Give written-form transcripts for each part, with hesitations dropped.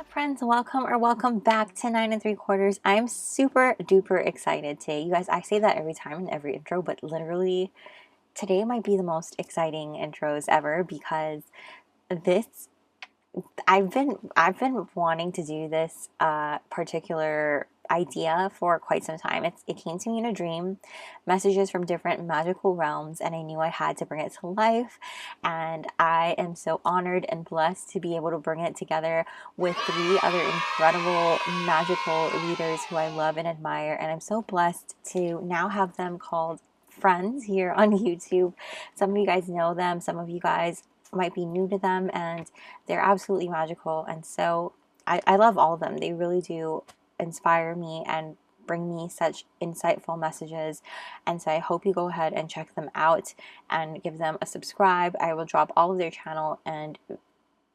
up, friends? Welcome back to 9 3/4. I'm super duper excited today. You guys, I say that every time in every intro, but literally today might be the most exciting intros ever because this I've been wanting to do this particular idea for quite some time. It came to me in a dream, messages from different magical realms, and I knew I had to bring it to life. And I am so honored and blessed to be able to bring it together with 3 other incredible magical readers who I love and admire. And I'm so blessed to now have them called friends here on YouTube. Some of you guys know them, some of you guys might be new to them, and they're absolutely magical. And so I love all of them. They really do inspire me and bring me such insightful messages. And so I hope you go ahead and check them out and give them a subscribe. I will drop all of their channel and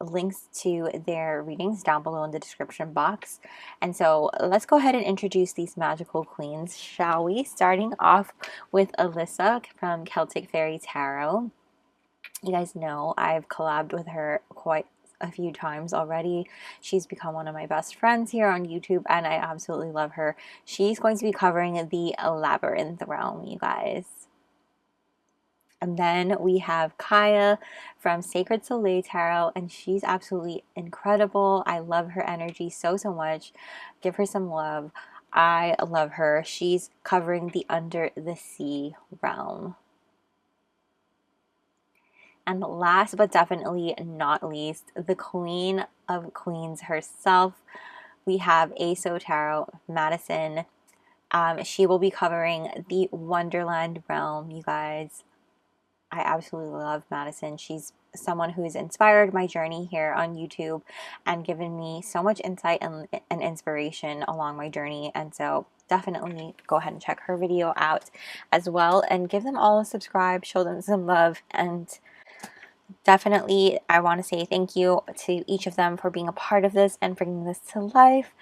links to their readings down below in the description box. And so let's go ahead and introduce these magical queens, shall we? Starting off with Alyssa from Celtic Fairy Tarot. You guys know I've collabed with her quite a few times already. She's become one of my best friends here on YouTube, and I absolutely love her. She's going to be covering the Labyrinth realm, you guys. And then we have Kaya from Sacred Soleil Tarot, and she's absolutely incredible. I love her energy so much. Give her some love. I love her. She's covering the Under the Sea realm. And last but definitely not least, the Queen of Queens herself, we have 𝒕𝒐𝒔𝒔 Tarot, Madison. She will be covering the Wonderland Realm, you guys. I absolutely love Madison. She's someone who has inspired my journey here on YouTube and given me so much insight and inspiration along my journey. And so definitely go ahead and check her video out as well, and give them all a subscribe, show them some love, and definitely I want to say thank you to each of them for being a part of this and bringing this to life.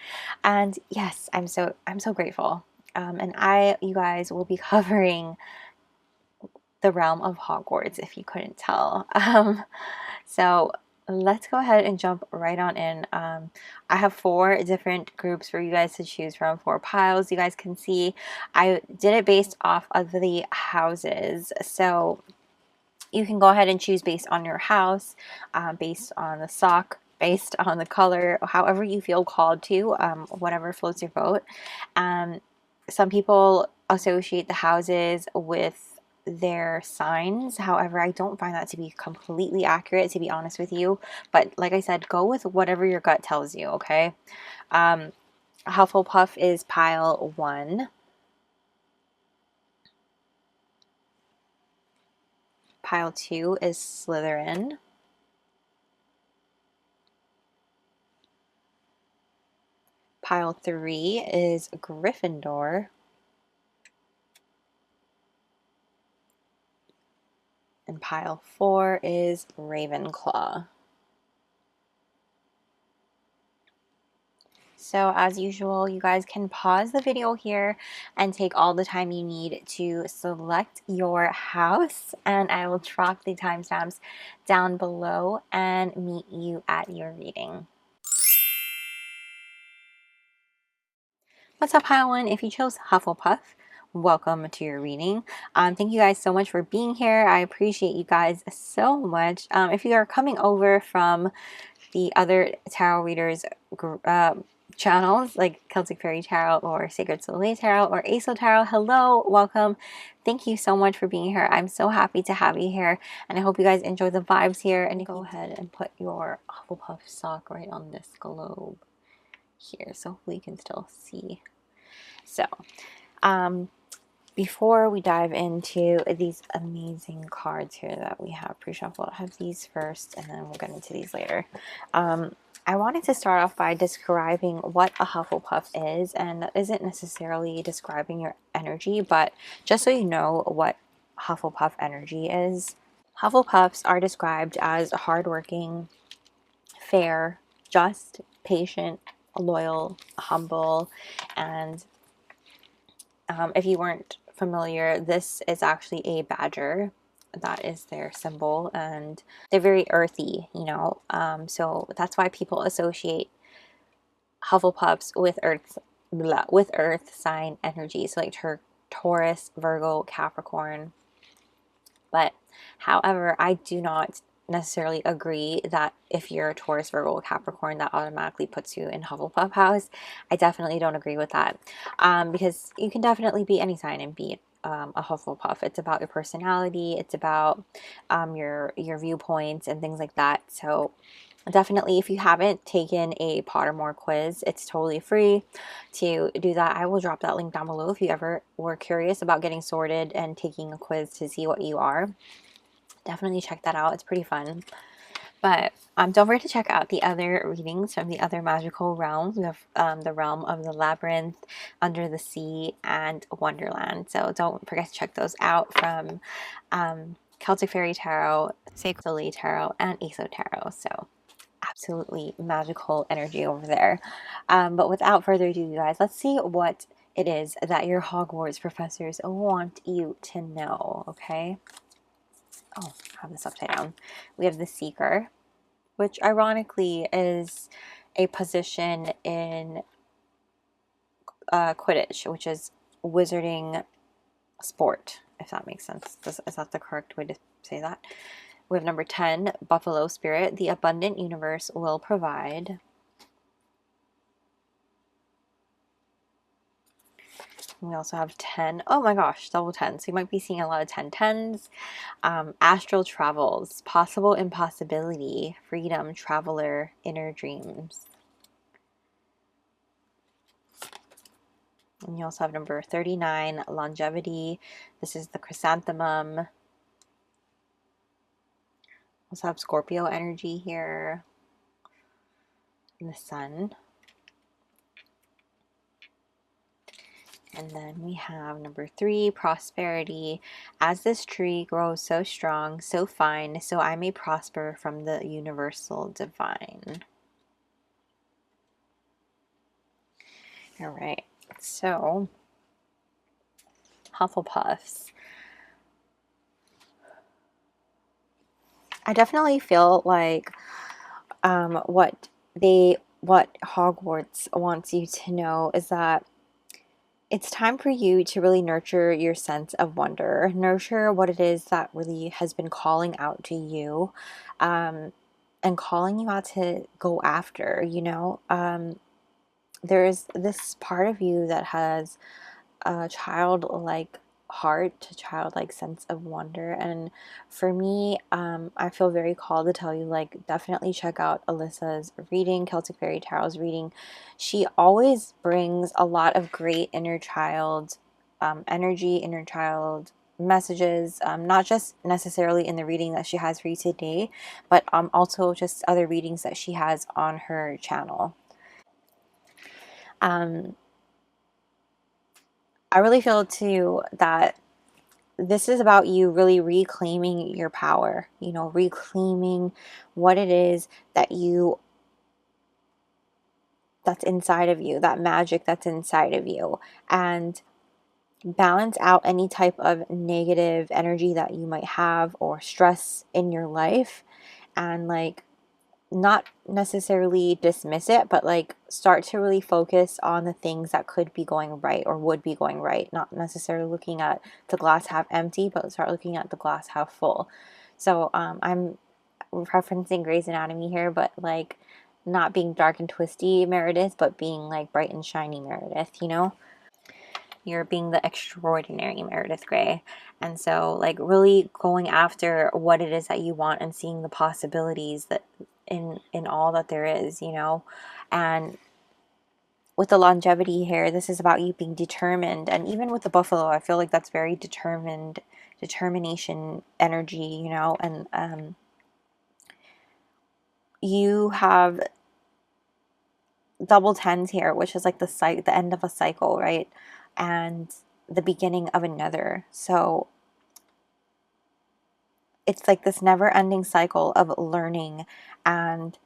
And yes, I'm so grateful. And you guys will be covering the realm of Hogwarts, if you couldn't tell. So let's go ahead and jump right on in. I have 4 different groups for you guys to choose from, 4 piles. You guys can see I did it based off of the houses, so you can go ahead and choose based on your house, based on the sock, based on the color, however you feel called to, whatever floats your boat. Some people associate the houses with their signs. However, I don't find that to be completely accurate, to be honest with you. But like I said, go with whatever your gut tells you, okay? Hufflepuff is pile 1. Pile 2 is Slytherin. Pile 3 is Gryffindor. And pile 4 is Ravenclaw. So as usual, you guys can pause the video here and take all the time you need to select your house, and I will drop the timestamps down below and meet you at your reading. What's up, pile 1? If you chose Hufflepuff, welcome to your reading. Thank you guys so much for being here. I appreciate you guys so much. If you are coming over from the other tarot readers channels like Celtic Fairy Tarot or Sacred Soleil Tarot or 𝒕𝒐𝒔𝒔 Tarot, hello, welcome. Thank you so much for being here. I'm so happy to have you here, and I hope you guys enjoy the vibes here. And go ahead and put your Hufflepuff sock right on this globe here, so hopefully you can still see. So before we dive into these amazing cards here that we have pre-shuffled, I'll have these first and then we'll get into these later. I wanted to start off by describing what a Hufflepuff is, and that isn't necessarily describing your energy, but just so you know what Hufflepuff energy is. Hufflepuffs are described as hardworking, fair, just, patient, loyal, humble, and if you weren't familiar, this is actually a badger. That is their symbol, and they're very earthy, you know, so that's why people associate Hufflepuffs with earth sign energy, so like Taurus, Virgo, Capricorn. But however, I do not necessarily agree that if you're a Taurus, Virgo, Capricorn, that automatically puts you in Hufflepuff house. I definitely don't agree with that, because you can definitely be any sign and be a Hufflepuff. It's about your personality. It's about your viewpoints and things like that. So definitely, if you haven't taken a Pottermore quiz, it's totally free to do that. I will drop that link down below if you ever were curious about getting sorted and taking a quiz to see what you are. Definitely check that out. It's pretty fun. But don't forget to check out the other readings from the other magical realms. We have the realm of the labyrinth, under the sea, and Wonderland. So don't forget to check those out from Celtic Fairy Tarot, 𝒕𝒐𝒔𝒔 Tarot, and ESO Tarot. So absolutely magical energy over there. But without further ado, you guys, let's see what it is that your Hogwarts professors want you to know, okay? Oh, I have this upside down. We have the Seeker, which ironically is a position in Quidditch, which is wizarding sport, if that makes sense. Is that the correct way to say that? We have number 10, Buffalo Spirit. The abundant universe will provide. We also have 10. Oh my gosh, double 10. So you might be seeing a lot of 10/10s. Astral travels, possible impossibility, freedom, traveler, inner dreams. And you also have number 39, longevity. This is the chrysanthemum. Also have Scorpio energy here. And the sun. And then we have number 3, prosperity. As this tree grows so strong, so fine, so I may prosper from the universal divine. All right, so Hufflepuffs. I definitely feel like what Hogwarts wants you to know is that it's time for you to really nurture your sense of wonder, nurture what it is that really has been calling out to you, and calling you out to go after, you know. There's this part of you that has a childlike heart, a childlike sense of wonder, and for me, I feel very called to tell you, like, definitely check out Alyssa's reading, Celtic Fairy Tarot's reading. She always brings a lot of great inner child energy, inner child messages, not just necessarily in the reading that she has for you today, but also just other readings that she has on her channel. I really feel too that this is about you really reclaiming your power, you know, reclaiming what it is that that's inside of you, that magic that's inside of you, and balance out any type of negative energy that you might have or stress in your life, and like not necessarily dismiss it, but like start to really focus on the things that could be going right or would be going right, not necessarily looking at the glass half empty, but start looking at the glass half full. So I'm referencing Grey's Anatomy here, but like not being dark and twisty Meredith, but being like bright and shiny Meredith, you know. You're being the extraordinary Meredith Grey. And so like really going after what it is that you want and seeing the possibilities that in all that there is, you know. And with the longevity here, this is about you being determined. And even with the buffalo, I feel like that's very determination energy, you know. And you have double 10s here, which is like the end of a cycle, right? And the beginning of another. So it's like this never-ending cycle of learning, and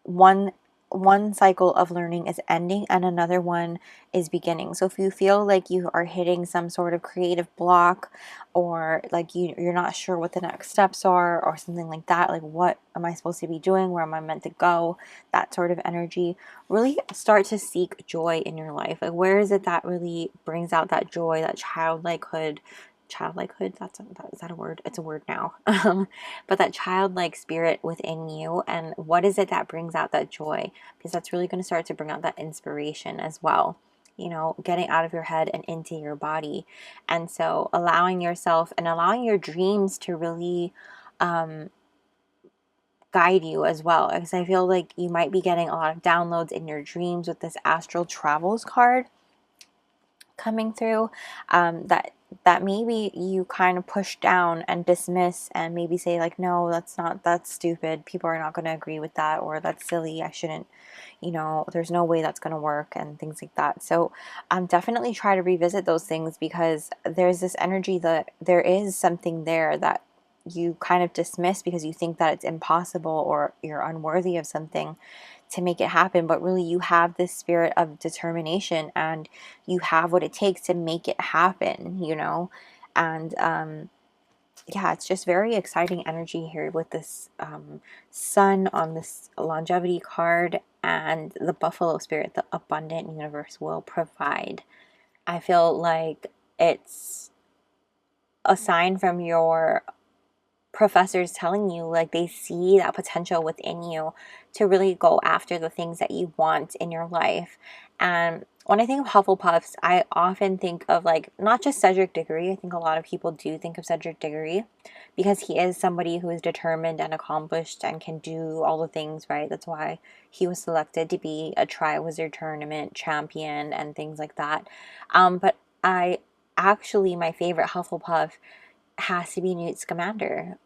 one one cycle of learning is ending and another one is beginning. So if you feel like you are hitting some sort of creative block, or like you're not sure what the next steps are or something like that, like what am I supposed to be doing, where am I meant to go, that sort of energy, really start to seek joy in your life. Like where is it that really brings out that joy, that childlikehood, is that a word? It's a word now. But that childlike spirit within you, and what is it that brings out that joy? Because that's really going to start to bring out that inspiration as well, you know, getting out of your head and into your body. And so allowing yourself and allowing your dreams to really guide you as well, because I feel like you might be getting a lot of downloads in your dreams with this astral travels card coming through, that maybe you kind of push down and dismiss and maybe say like, no, that's stupid, people are not going to agree with that, or that's silly, I shouldn't, you know, there's no way that's going to work, and things like that. So definitely try to revisit those things, because there's this energy that there is something there that you kind of dismiss because you think that it's impossible or you're unworthy of something to make it happen, but really you have this spirit of determination and you have what it takes to make it happen, you know. And yeah, it's just very exciting energy here with this sun on this longevity card, and the buffalo spirit, the abundant universe will provide. I feel like it's a sign from your professors telling you like they see that potential within you to really go after the things that you want in your life. And when I think of Hufflepuffs, I often think of like not just Cedric Diggory. I think a lot of people do think of Cedric Diggory because he is somebody who is determined and accomplished and can do all the things, right? That's why he was selected to be a Triwizard Tournament champion and things like that. But I actually, my favorite Hufflepuff has to be Newt Scamander.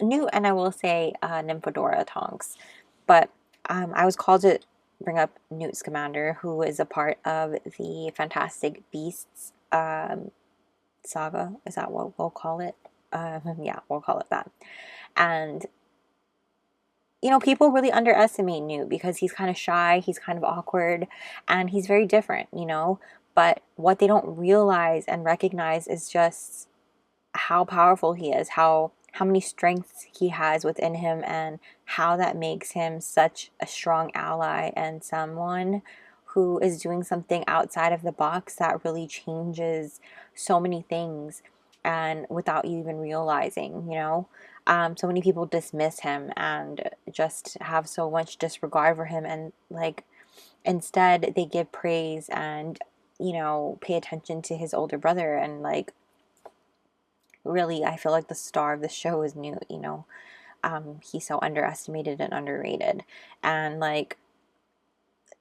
Newt, and I will say Nymphadora Tonks. But I was called to bring up Newt Scamander, who is a part of the Fantastic Beasts saga. Is that what we'll call it? Yeah, we'll call it that. And, you know, people really underestimate Newt because he's kind of shy, he's kind of awkward, and he's very different, you know? But what they don't realize and recognize is just how powerful he is, how many strengths he has within him, and how that makes him such a strong ally and someone who is doing something outside of the box that really changes so many things, and without you even realizing, you know. So many people dismiss him and just have so much disregard for him, and like instead they give praise and, you know, pay attention to his older brother. And like really, I feel like the star of the show is Newt, you know. He's so underestimated and underrated. And like,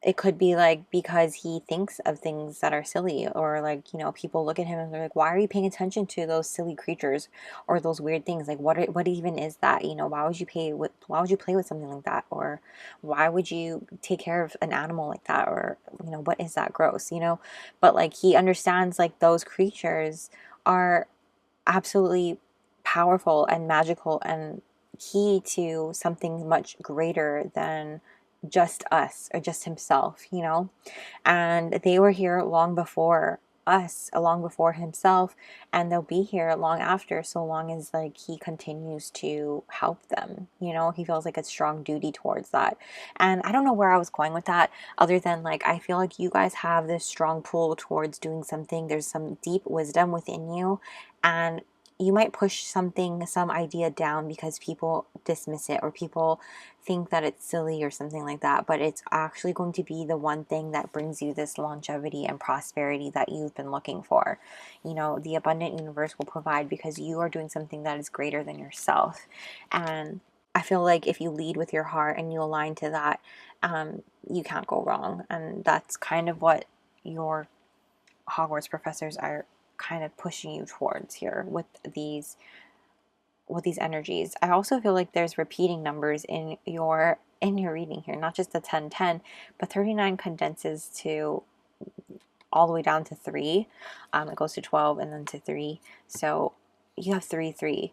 it could be like because he thinks of things that are silly, or like, you know, people look at him and they're like, why are you paying attention to those silly creatures or those weird things? Like, what even is that? You know, why would you play with something like that? Or why would you take care of an animal like that? Or, you know, what is that? Gross, you know? But like, he understands like those creatures are absolutely powerful and magical and key to something much greater than just us or just himself, you know. And they were here long before us, long before himself, and they'll be here long after, so long as like he continues to help them, you know. He feels like a strong duty towards that. And I don't know where I was going with that, other than like, I feel like you guys have this strong pull towards doing something. There's some deep wisdom within you, and you might push something, some idea down because people dismiss it or people think that it's silly or something like that, but it's actually going to be the one thing that brings you this longevity and prosperity that you've been looking for. You know, the abundant universe will provide because you are doing something that is greater than yourself. And I feel like if you lead with your heart and you align to that, you can't go wrong. And that's kind of what your Hogwarts professors are kind of pushing you towards here with these energies. I also feel like there's repeating numbers in your reading here, not just the 10-10, but 39 condenses to all the way down to 3. It goes to 12 and then to 3. So you have 3-3.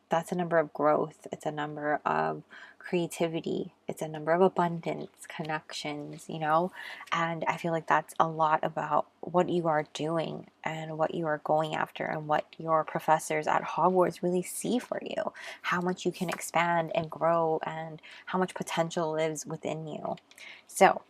That's a number of growth. It's a number of creativity. It's a number of abundance, connections, you know? And I feel like that's a lot about what you are doing and what you are going after and what your professors at Hogwarts really see for you. How much you can expand and grow and how much potential lives within you. So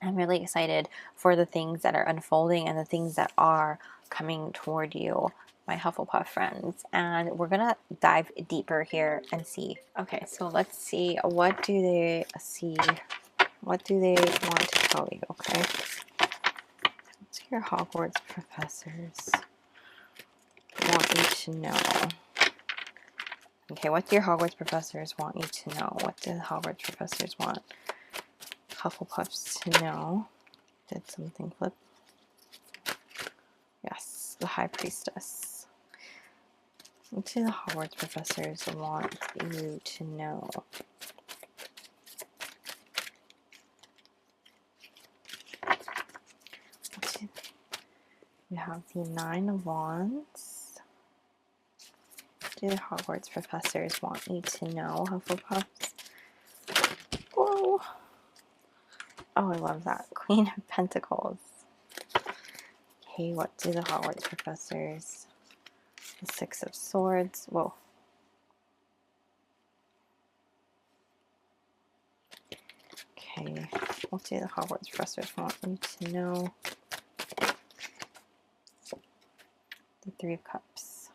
I'm really excited for the things that are unfolding and the things that are coming toward you, my Hufflepuff friends. And we're gonna dive deeper here and see. Okay, so let's see, what do they see? What do they want to tell you? Okay, what's your Hogwarts professors want you to know? Okay, what do your Hogwarts professors want you to know? What do the Hogwarts professors want Hufflepuffs to know? Did something flip? Yes, the High Priestess. What do the Hogwarts professors want you to know? You have the Nine of Wands. What do the Hogwarts professors want you to know, Hufflepuffs? Whoa! Oh, I love that. Queen of Pentacles. Okay, what do the Hogwarts professors? The Six of Swords. Whoa. Okay, what do the Hogwarts professors want you to know? The Three of Cups.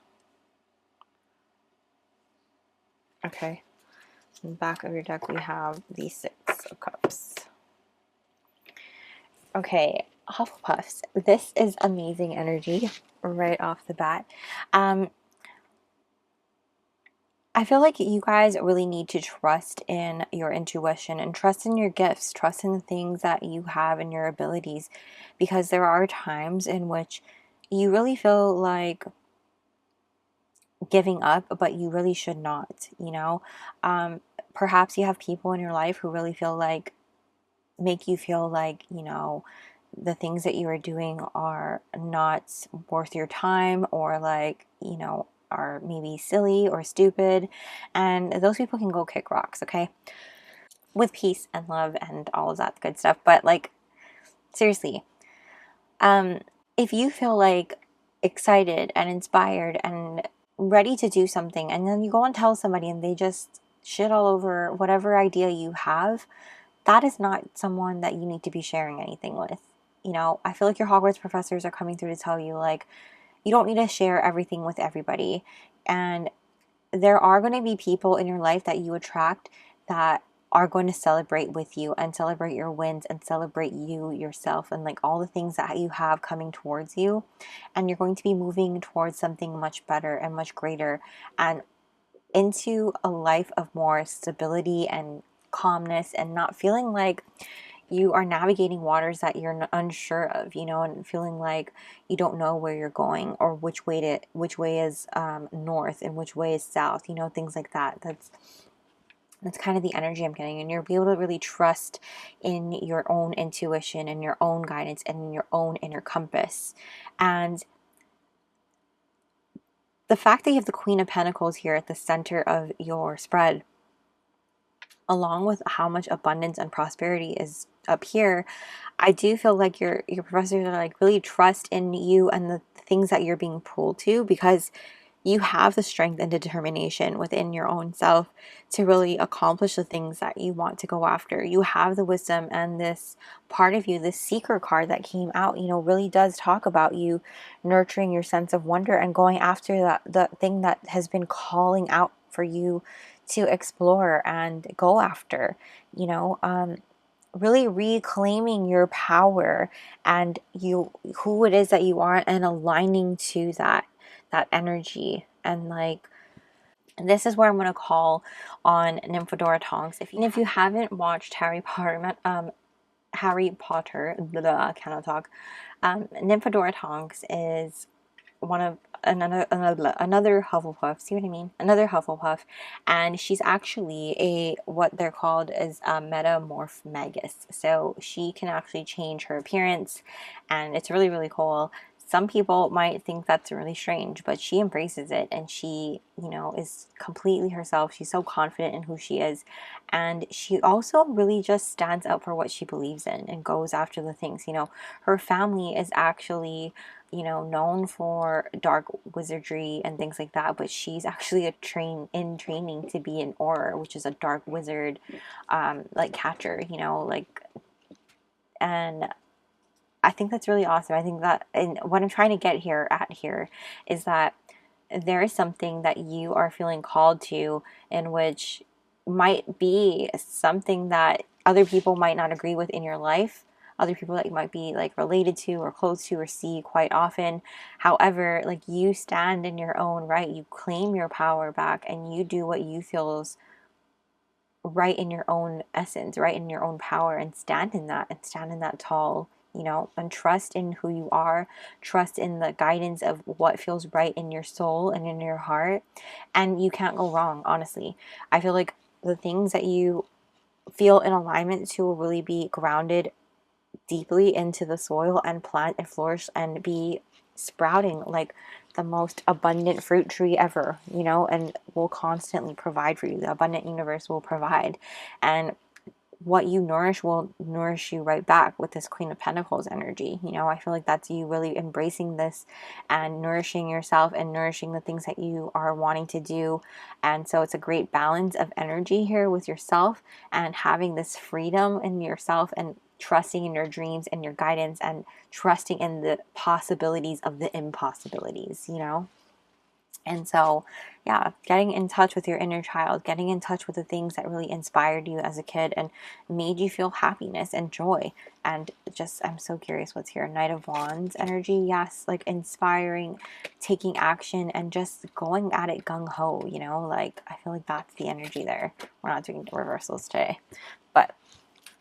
Okay. In the back of your deck, we have the Six of Cups. Okay, Hufflepuffs. This is amazing energy right off the bat. I feel like you guys really need to trust in your intuition and trust in your gifts, trust in the things that you have and your abilities, because there are times in which you really feel like giving up, but you really should not, you know? Perhaps you have people in your life who really make you feel like, you know, the things that you are doing are not worth your time, or like, you know, are maybe silly or stupid, and those people can go kick rocks, okay? With peace and love and all of that good stuff. But like, seriously, if you feel like excited and inspired and ready to do something, and then you go and tell somebody and they just shit all over whatever idea you have, that is not someone that you need to be sharing anything with. You know, I feel like your Hogwarts professors are coming through to tell you, like, you don't need to share everything with everybody. And there are going to be people in your life that you attract that are going to celebrate with you and celebrate your wins and celebrate you yourself and like all the things that you have coming towards you. And you're going to be moving towards something much better and much greater and into a life of more stability and calmness, and not feeling like you are navigating waters that you're unsure of, you know, and feeling like you don't know where you're going or which way is north and which way is south, you know, things like that. That's kind of the energy I'm getting, and you'll be able to really trust in your own intuition and your own guidance and your own inner compass. And the fact that you have the Queen of Pentacles here at the center of your spread, along with how much abundance and prosperity is up here, I do feel like your professors are like really trust in you and the things that you're being pulled to, because you have the strength and determination within your own self to really accomplish the things that you want to go after. You have the wisdom, and this part of you, this seeker card that came out, you know, really does talk about you nurturing your sense of wonder and going after the thing that has been calling out for you to explore and go after, you know, really reclaiming your power and who it is that you are, and aligning to that energy. And like, this is where I'm going to call on Nymphadora Tonks. If you haven't watched Harry Potter, blah, I cannot talk. Nymphadora Tonks is one of another Hufflepuff. See what I mean? Another Hufflepuff, and she's actually what they're called is a metamorph magus. So she can actually change her appearance, and it's really, really cool. some people might think that's really strange, but she embraces it, and she, you know, is completely herself. She's so confident in who she is, and she also really just stands up for what she believes in and goes after the things. You know, her family is actually, you know, known for dark wizardry and things like that, but she's actually in training to be an Auror, which is a dark wizard, like catcher, you know, like, and I think that's really awesome. I think that, and what I'm trying to get here is that there is something that you are feeling called to, in which might be something that other people might not agree with in your life, other people that you might be like related to or close to or see quite often. However, like, you stand in your own right, you claim your power back, and you do what you feel is right in your own essence, right in your own power, and stand in that, and stand in that tall, you know, and trust in who you are, trust in the guidance of what feels right in your soul and in your heart, and you can't go wrong, honestly. I feel like the things that you feel in alignment to will really be grounded deeply into the soil and plant and flourish and be sprouting like the most abundant fruit tree ever, you know, and will constantly provide for you. The abundant universe will provide, and what you nourish will nourish you right back with this Queen of Pentacles energy. You know, I feel like that's you really embracing this and nourishing yourself and nourishing the things that you are wanting to do. And so it's a great balance of energy here with yourself and having this freedom in yourself and trusting in your dreams and your guidance and trusting in the possibilities of the impossibilities, you know? And so, yeah, getting in touch with your inner child, getting in touch with the things that really inspired you as a kid and made you feel happiness and joy. And just, I'm so curious what's here. Knight of Wands energy, yes, like inspiring, taking action, and just going at it gung-ho, you know? Like, I feel like that's the energy there. We're not doing reversals today, but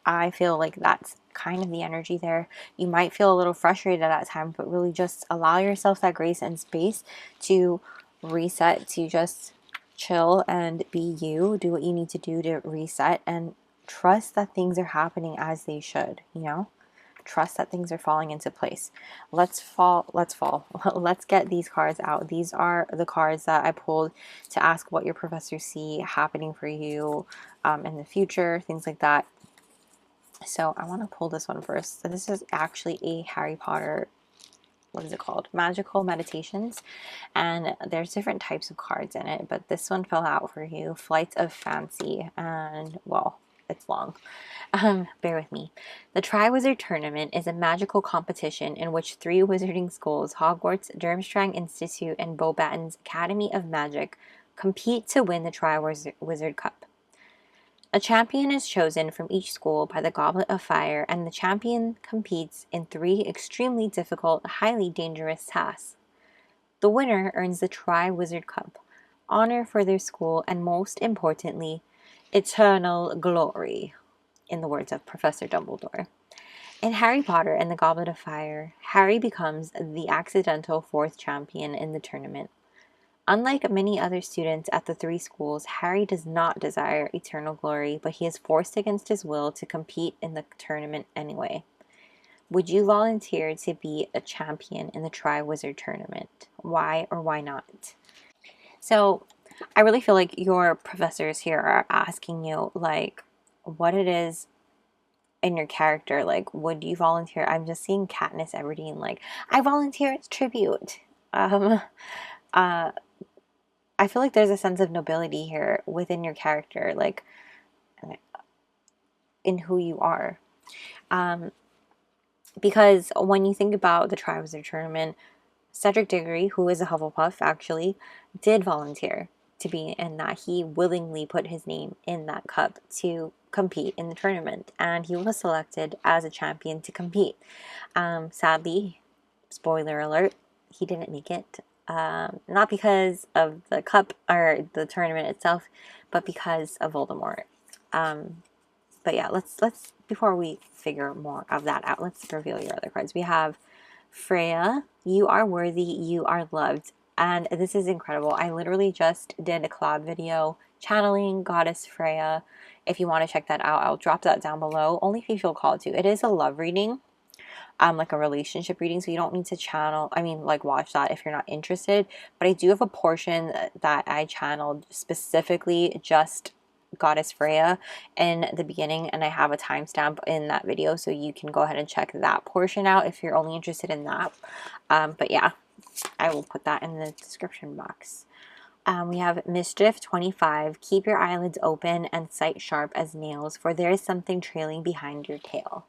I feel like that's kind of the energy there. You might feel a little frustrated at times, but really just allow yourself that grace and space to reset, to just chill and be you, do what you need to do to reset, and trust that things are happening as they should, you know? Trust that things are falling into place. Let's get these cards out. These are the cards that I pulled to ask what your professors see happening for you in the future, things like that. So I want to pull this one first. So this is actually a Harry Potter, what is it called? Magical Meditations. And there's different types of cards in it, but this one fell out for you. Flights of Fancy. And, well, it's long. Bear with me. The Triwizard Tournament is a magical competition in which 3 wizarding schools, Hogwarts, Durmstrang Institute, and Beauxbaton's Academy of Magic, compete to win the Triwizard Cup. A champion is chosen from each school by the Goblet of Fire, and the champion competes in 3 extremely difficult, highly dangerous tasks. The winner earns the Triwizard Cup, honor for their school, and most importantly, eternal glory, in the words of Professor Dumbledore. In Harry Potter and the Goblet of Fire, Harry becomes the accidental 4th champion in the tournament. Unlike many other students at the 3 schools, Harry does not desire eternal glory, but he is forced against his will to compete in the tournament anyway. Would you volunteer to be a champion in the Triwizard Tournament? Why or why not? So I really feel like your professors here are asking you, like, what it is in your character. Like, would you volunteer? I'm just seeing Katniss Everdeen, like, I volunteer as tribute. I feel like there's a sense of nobility here within your character, like, in who you are. Because when you think about the Triwizard Tournament, Cedric Diggory, who is a Hufflepuff, actually, did volunteer to be in that. He willingly put his name in that cup to compete in the tournament, and he was selected as a champion to compete. Sadly, spoiler alert, he didn't make it. Not because of the cup or the tournament itself, but because of Voldemort. But yeah, let's before we figure more of that out, let's reveal your other cards. We have Freya. You are worthy. You are loved. And this is incredible. I literally just did a collab video channeling Goddess Freya. If you want to check that out, I'll drop that down below. Only if you feel called to. It is a love reading. like a relationship reading, so you don't need to channel, I mean, like watch that if you're not interested. But I do have a portion that I channeled specifically just Goddess Freya in the beginning, and I have a timestamp in that video, so you can go ahead and check that portion out if you're only interested in that. But yeah, I will put that in the description box. We have Mischief 25. Keep your eyelids open and sight sharp as nails, for there is something trailing behind your tail.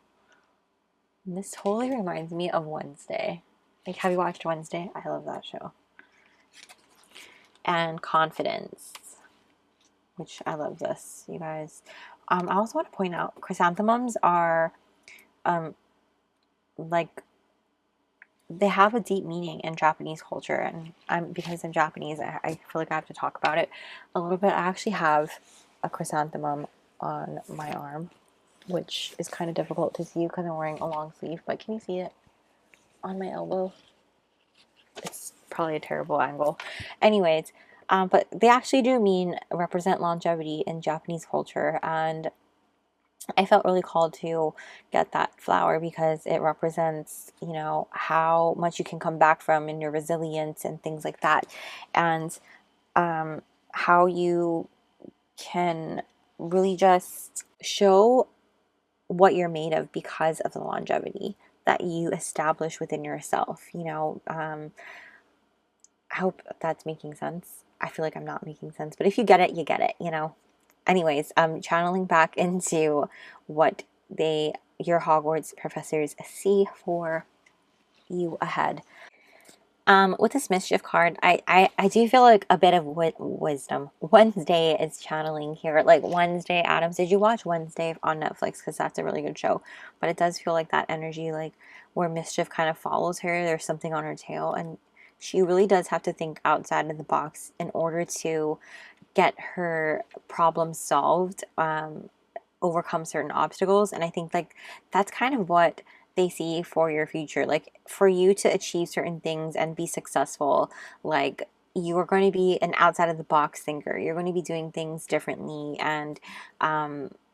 And this totally reminds me of Wednesday. Like, have you watched Wednesday? I love that show. And Confidence, which I love this, you guys. I also want to point out chrysanthemums are like, they have a deep meaning in Japanese culture, and because I'm Japanese, I feel like I have to talk about it a little bit. I actually have a chrysanthemum on my arm, which is kind of difficult to see because I'm wearing a long sleeve, but can you see it on my elbow? It's probably a terrible angle. Anyways, but they actually do represent longevity in Japanese culture, and I felt really called to get that flower because it represents, you know, how much you can come back from and your resilience and things like that. And how you can really just show what you're made of because of the longevity that you establish within yourself. You know, I hope that's making sense. I feel like I'm not making sense, but if you get it, you know. Anyways, channeling back into what your Hogwarts professors see for you ahead. With this Mischief card, I do feel like a bit of wisdom. Wednesday is channeling here. Like Wednesday Addams. Did you watch Wednesday on Netflix? Because that's a really good show. But it does feel like that energy, like where Mischief kind of follows her. There's something on her tail, and she really does have to think outside of the box in order to get her problems solved, overcome certain obstacles. And I think like that's kind of what they see for your future, like for you to achieve certain things and be successful. Like you are going to be an outside of the box thinker. You're going to be doing things differently, and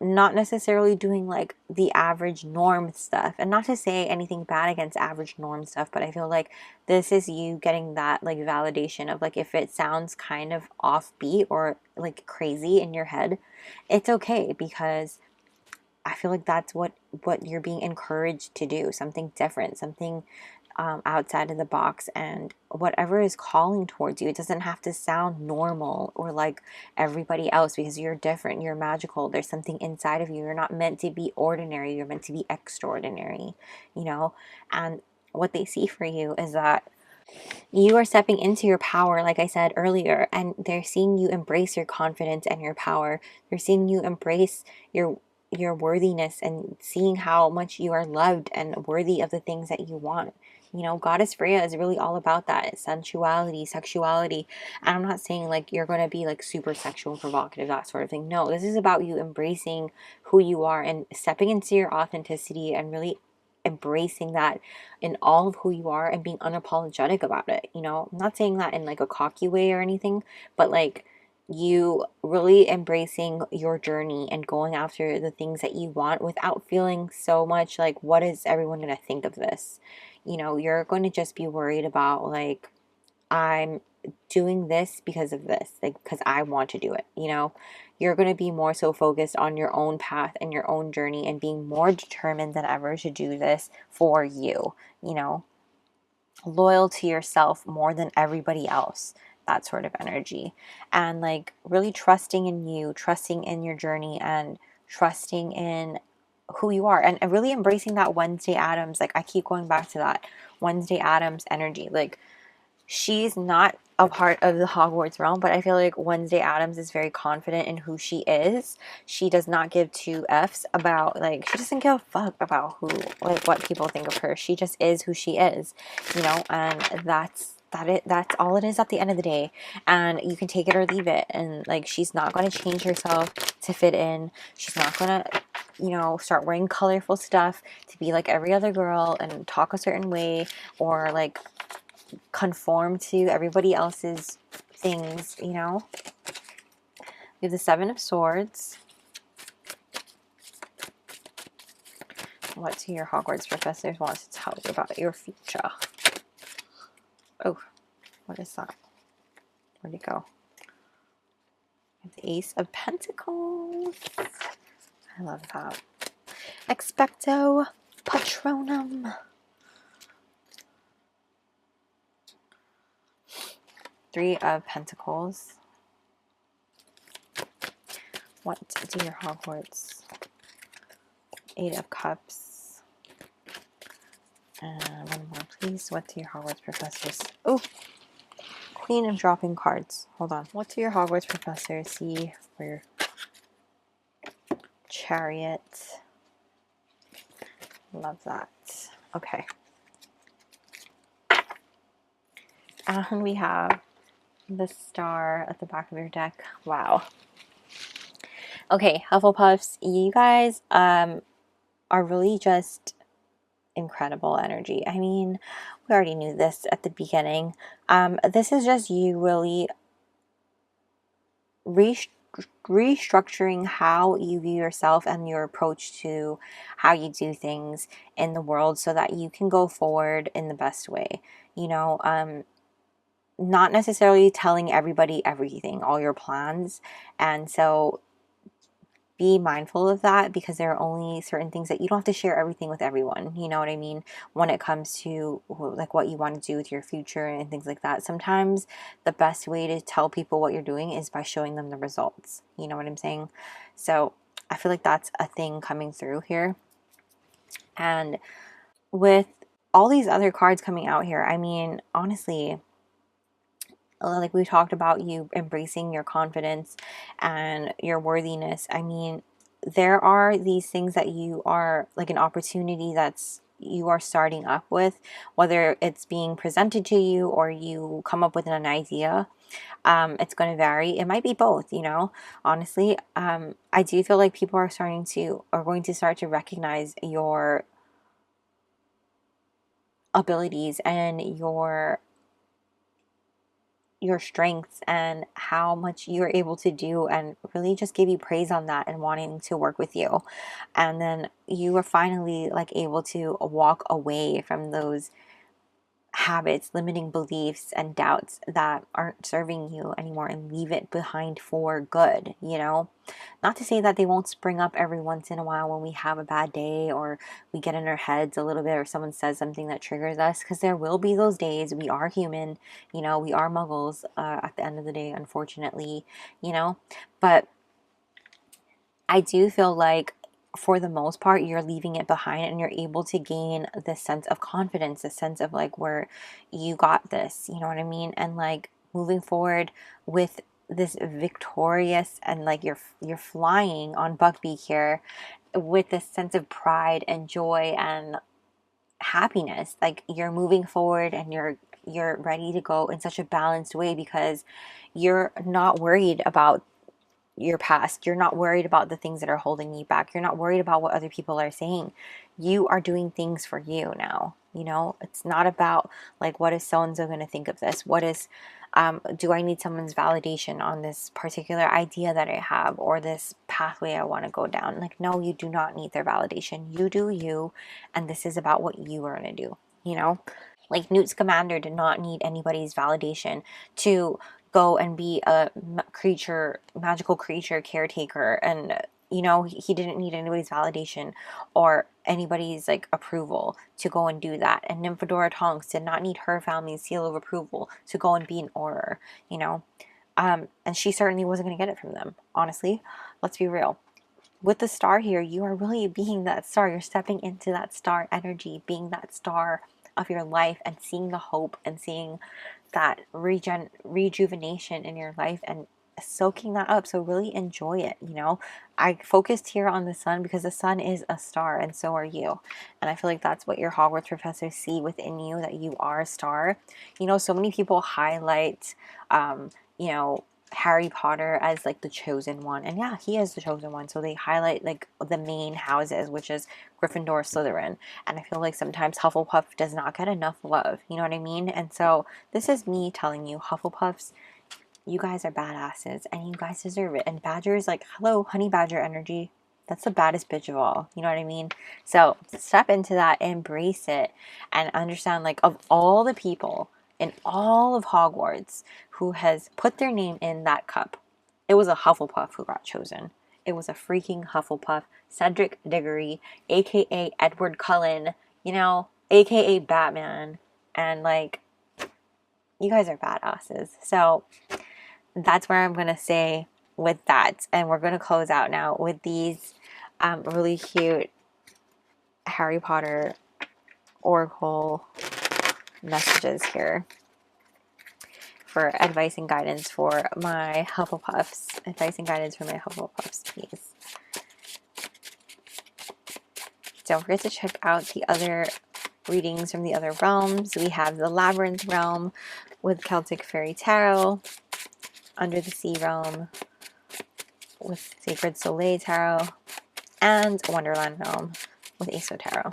not necessarily doing like the average norm stuff. And not to say anything bad against average norm stuff, but I feel like this is you getting that like validation of like, if it sounds kind of offbeat or like crazy in your head, it's okay, because I feel like that's what you're being encouraged to do, something different, something outside of the box, and whatever is calling towards you. It doesn't have to sound normal or like everybody else, because you're different, you're magical, there's something inside of you. You're not meant to be ordinary, you're meant to be extraordinary, you know. And what they see for you is that you are stepping into your power, like I said earlier, and they're seeing you embrace your confidence and your power. They're seeing you embrace your worthiness and seeing how much you are loved and worthy of the things that you want. You know, Goddess Freya is really all about that sensuality, sexuality. And I'm not saying like you're going to be like super sexual, provocative, that sort of thing. No, this is about you embracing who you are and stepping into your authenticity and really embracing that in all of who you are and being unapologetic about it. You know, I'm not saying that in like a cocky way or anything, but like you really embracing your journey and going after the things that you want without feeling so much like, what is everyone going to think of this? You know, you're going to just be worried about like, I'm doing this because of this, like because I want to do it. You know, you're going to be more so focused on your own path and your own journey and being more determined than ever to do this for you, you know, loyal to yourself more than everybody else, that sort of energy. And like really trusting in you, trusting in your journey, and trusting in who you are, and really embracing that Wednesday Addams. Like I keep going back to that Wednesday Addams energy. Like she's not a part of the Hogwarts realm, but I feel like Wednesday Addams is very confident in who she is. She does not give two F's about, like, she doesn't give a fuck about who, like, what people think of her. She just is who she is, you know, and that's all it is at the end of the day. And you can take it or leave it. And like, she's not going to change herself to fit in. She's not going to, you know, start wearing colorful stuff to be like every other girl and talk a certain way, or like conform to everybody else's things, you know. We have the Seven of Swords, What do your Hogwarts professors want to tell you about your future? Oh, what is that? Where'd it go? The Ace of Pentacles. I love that. Expecto Patronum. Three of Pentacles. What do your Hogwarts? Eight of Cups. And one more, please. What do your Hogwarts professors? Oh, Queen of dropping cards. Hold on. What do your Hogwarts professors see for your Chariot? Love that. Okay. And we have the star at the back of your deck. Wow. Okay, Hufflepuffs, you guys are really just incredible energy. I mean, we already knew this at the beginning. This is just you really restructuring how you view yourself and your approach to how you do things in the world so that you can go forward in the best way. You know, not necessarily telling everybody everything, all your plans. And so be mindful of that, because there are only certain things that you don't have to share everything with everyone. You know what I mean? When it comes to like what you want to do with your future and things like that. Sometimes the best way to tell people what you're doing is by showing them the results. You know what I'm saying? So I feel like that's a thing coming through here. And with all these other cards coming out here, I mean, honestly, like we talked about, you embracing your confidence and your worthiness. I mean, there are these things that you are like an opportunity that's you are starting up with, whether it's being presented to you or you come up with an idea. It's going to vary. It might be both, you know, honestly. I do feel like people are going to start to recognize your abilities and your strengths and how much you're able to do, and really just give you praise on that and wanting to work with you. And then you are finally like able to walk away from those habits, limiting beliefs and doubts that aren't serving you anymore, and leave it behind for good, you know? Not to say that they won't spring up every once in a while when we have a bad day or we get in our heads a little bit or someone says something that triggers us, because there will be those days. We are human, you know, we are muggles at the end of the day, unfortunately, you know? But I do feel like for the most part, you're leaving it behind and you're able to gain this sense of confidence, this sense of like where you got this, you know what I mean? And like moving forward with this victorious and like you're flying on Buckbeak here with this sense of pride and joy and happiness. Like you're moving forward and you're ready to go in such a balanced way, because you're not worried about your past. You're not worried about the things that are holding you back. You're not worried about what other people are saying. You are doing things for you now. You know, it's not about like, what is so-and-so going to think of this? What is, do I need someone's validation on this particular idea that I have or this pathway I want to go down? Like, no, you do not need their validation. You do you. And this is about what you are going to do, you know? Like Newt Scamander did not need anybody's validation to go and be a magical creature caretaker, and you know, he didn't need anybody's validation or anybody's like approval to go and do that. And Nymphadora Tonks did not need her family's seal of approval to go and be an Auror, you know, and she certainly wasn't going to get it from them. Honestly, let's be real. With the star here, you are really being that star. You're stepping into that star energy, being that star of your life and seeing the hope and seeing that rejuvenation in your life and soaking that up. So really enjoy it, you know. I focused here on the sun because the sun is a star and so are you. And I feel like that's what your Hogwarts professors see within you, that you are a star. You know, so many people highlight, you know, Harry Potter as like the chosen one, and yeah, he is the chosen one. So they highlight like the main houses, which is Gryffindor, Slytherin, and I feel like sometimes Hufflepuff does not get enough love, you know what I mean? And so this is me telling you, Hufflepuffs, you guys are badasses and you guys deserve it. And Badgers, like, hello, honey badger energy, That's the baddest bitch of all. You know what I mean? So step into that, embrace it, and understand, like, of all the people in all of Hogwarts who has put their name in that cup, it was a Hufflepuff who got chosen. It was a freaking Hufflepuff. Cedric Diggory, aka Edward Cullen, you know, aka Batman. And like, you guys are badasses. So that's where I'm gonna say with that, and we're gonna close out now with these really cute Harry Potter Oracle messages here for advice and guidance for my Hufflepuffs. Advice and guidance for my Hufflepuffs, please. Don't forget to check out the other readings from the other realms. We have the Labyrinth Realm with Celtic Fairy Tarot, Under the Sea Realm with Sacred Soleil Tarot, and Wonderland Realm with Aso Tarot.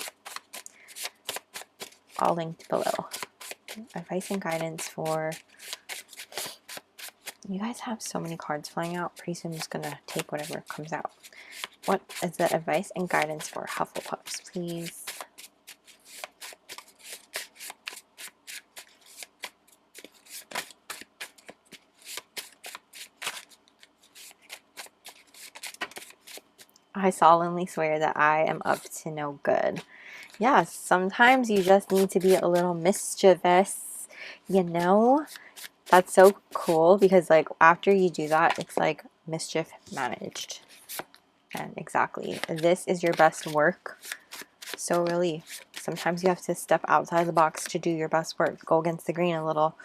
All linked below. Advice and guidance for... You guys have so many cards flying out. Pretty soon I'm just gonna take whatever comes out. What is the advice and guidance for Hufflepuffs, please? I solemnly swear that I am up to no good. Yes, sometimes you just need to be a little mischievous, you know? That's so cool because, like, after you do that, it's like mischief managed. And exactly, this is your best work. So really, sometimes you have to step outside the box to do your best work. Go against the grain a little.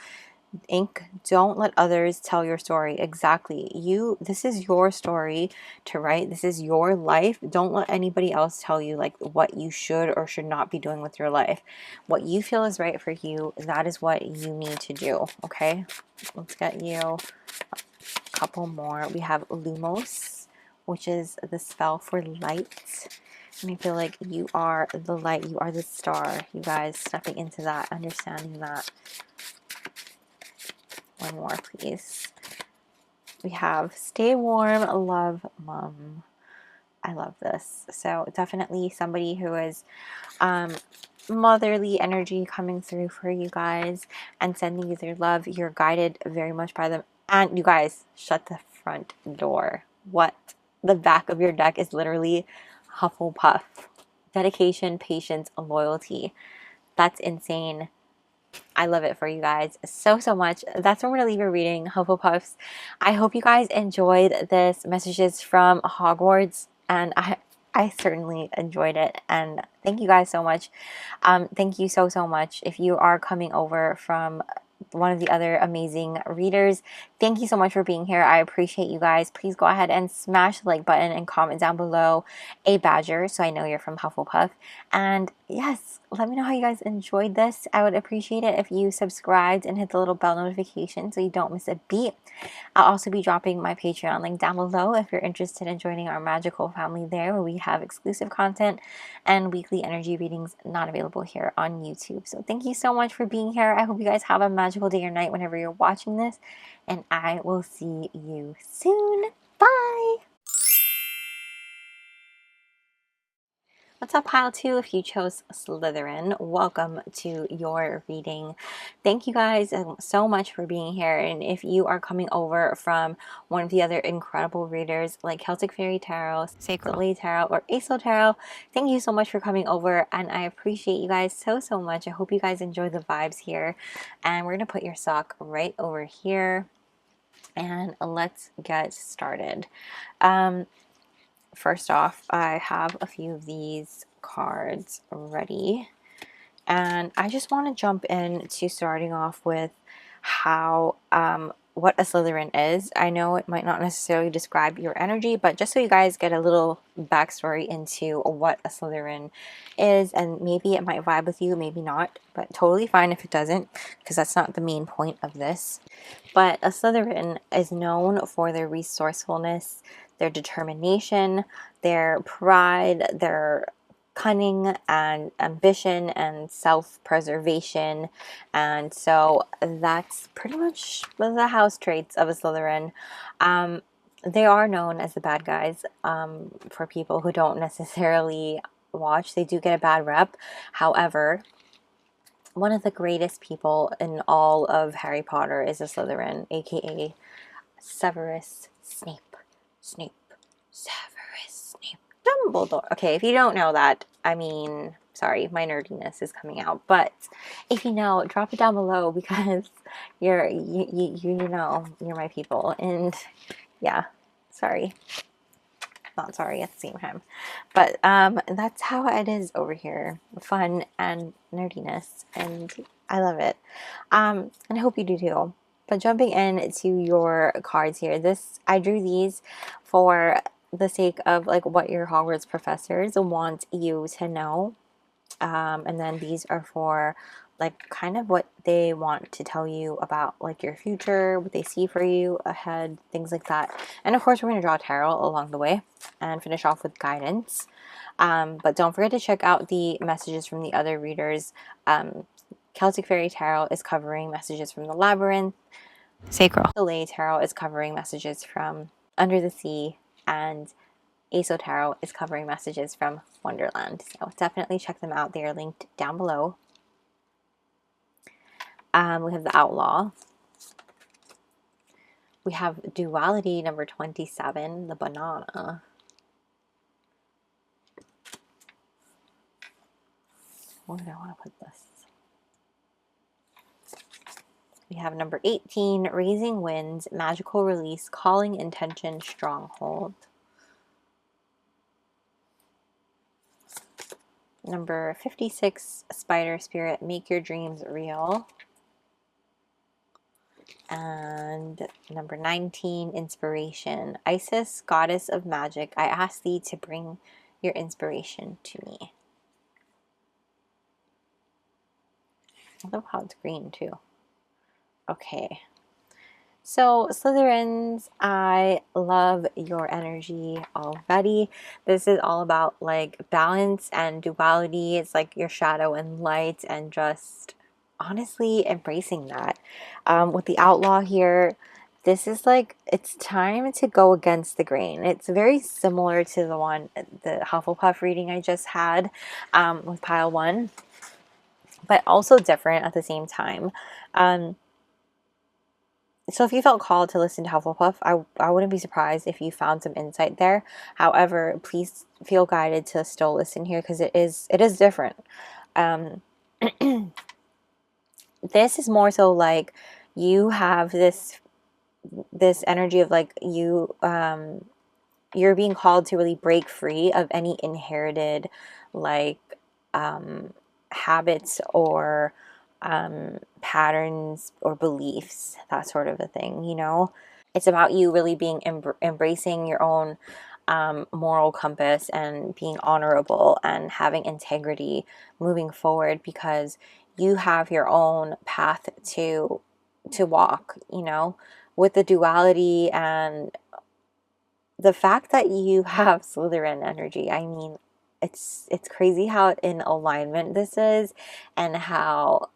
Ink, don't let others tell your story. Exactly. This is your story to write. This is your life. Don't let anybody else tell you like what you should or should not be doing with your life. What you feel is right for you, that is what you need to do. Okay, let's get you a couple more. We have Lumos, which is the spell for light. And I feel like you are the light, you are the star. You guys stepping into that, understanding that. One more, please. We have Stay Warm, Love, Mom. I love this. So definitely somebody who is motherly energy coming through for you guys and sending you their love. You're guided very much by them. And you guys, shut the front door. What? The back of your deck is literally Hufflepuff. Dedication, patience, loyalty. That's insane. I love it for you guys so much. That's where we're going to leave your reading, Hufflepuffs. I hope you guys enjoyed this messages from Hogwarts, and I certainly enjoyed it, and thank you guys so much. Thank you so much. If you are coming over from one of the other amazing readers, thank you so much for being here. I appreciate you guys. Please go ahead and smash the like button and comment down below a badger so I know you're from Hufflepuff. And yes, let me know how you guys enjoyed this. I would appreciate it if you subscribed and hit the little bell notification so you don't miss a beat. I'll also be dropping my Patreon link down below if you're interested in joining our magical family there, where we have exclusive content and weekly energy readings not available here on YouTube. So thank you so much for being here. I hope you guys have a magical day or night whenever you're watching this, and I will see you soon. Bye! What's up, Pile 2? If you chose Slytherin, welcome to your reading. Thank you guys so much for being here. And if you are coming over from one of the other incredible readers like Celtic Fairy Tarot, Sacred Soleil Tarot, or Aso Tarot, thank you so much for coming over. And I appreciate you guys so much. I hope you guys enjoy the vibes here. And we're going to put your sock right over here. And let's get started. First off, I have a few of these cards ready, and I just want to jump into starting off with how what a Slytherin is. I know it might not necessarily describe your energy, but just so you guys get a little backstory into what a Slytherin is, and maybe it might vibe with you, maybe not, but totally fine if it doesn't, because that's not the main point of this. But a Slytherin is known for their resourcefulness, their determination, their pride, their cunning and ambition and self-preservation. And so that's pretty much the house traits of a Slytherin. They are known as the bad guys. For people who don't necessarily watch, they do get a bad rep. However, one of the greatest people in all of Harry Potter is a Slytherin, aka Severus Snape. Severus Snape. Dumbledore. Okay, if you don't know that, I mean, sorry, my nerdiness is coming out. But if you know, drop it down below, because you know, you're my people. And yeah, sorry. Not sorry at the same time. But that's how it is over here. Fun and nerdiness. And I love it. And I hope you do too. But jumping into your cards here, I drew these for the sake of like what your Hogwarts professors want you to know. And then these are for like kind of what they want to tell you about like your future, what they see for you ahead, things like that. And of course, we're going to draw tarot along the way and finish off with guidance. But don't forget to check out the messages from the other readers. Celtic Fairy Tarot is covering messages from the Labyrinth. Sacral Delay Tarot is covering messages from Under the Sea, and ASO Tarot is covering messages from Wonderland. So definitely check them out. They are linked down below. We have the Outlaw. We have Duality number 27, the Banana. Where do I want to put this? We have number 18, Raising Winds, Magical Release, Calling Intention, Stronghold. Number 56, Spider Spirit, Make Your Dreams Real. And number 19, Inspiration, Isis, Goddess of Magic, I ask thee to bring your inspiration to me. I love how it's green too. Okay. So Slytherins, I love your energy already. This is all about like balance and duality. It's like your shadow and light, and just honestly embracing that. With the Outlaw here, this is like, it's time to go against the grain. It's very similar to the Hufflepuff reading I just had with pile 1, but also different at the same time. So if you felt called to listen to Hufflepuff, I wouldn't be surprised if you found some insight there. However, please feel guided to still listen here, because it is different. This is more so like you have this energy of like you're being called to really break free of any inherited like habits or patterns or beliefs, that sort of a thing, you know. It's about you really being embracing your own moral compass and being honorable and having integrity moving forward, because you have your own path to walk, you know, with the duality and the fact that you have Slytherin energy. I mean, it's crazy how in alignment this is, and how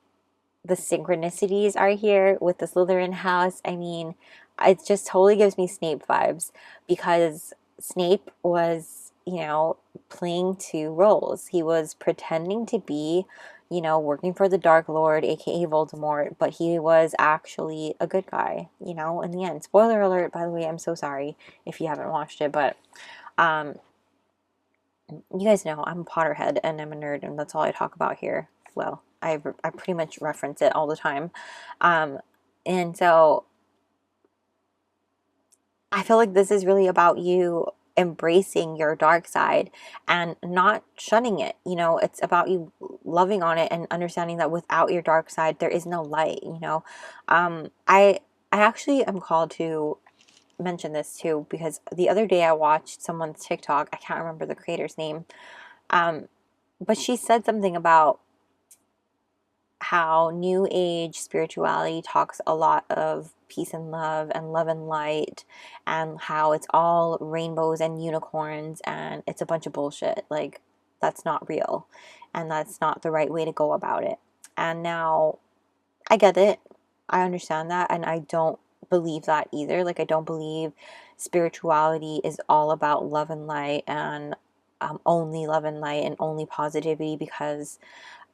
the synchronicities are here with the Slytherin house. I mean, it just totally gives me Snape vibes, because Snape was, you know, playing 2 roles. He was pretending to be, you know, working for the Dark Lord, aka Voldemort, but he was actually a good guy, you know, in the end. Spoiler alert, by the way, I'm so sorry if you haven't watched it, but you guys know I'm a Potterhead and I'm a nerd, and that's all I talk about here. Well, I pretty much reference it all the time. And so I feel like this is really about you embracing your dark side and not shunning it. You know, it's about you loving on it and understanding that without your dark side, there is no light, you know. I actually am called to mention this too, because the other day I watched someone's TikTok. I can't remember the creator's name. But she said something about how New Age spirituality talks a lot of peace and love and light, and how it's all rainbows and unicorns, and it's a bunch of bullshit. Like, that's not real, and that's not the right way to go about it. And now I get it. I understand that, and I don't believe that either. Like, I don't believe spirituality is all about love and light, and only love and light and only positivity, because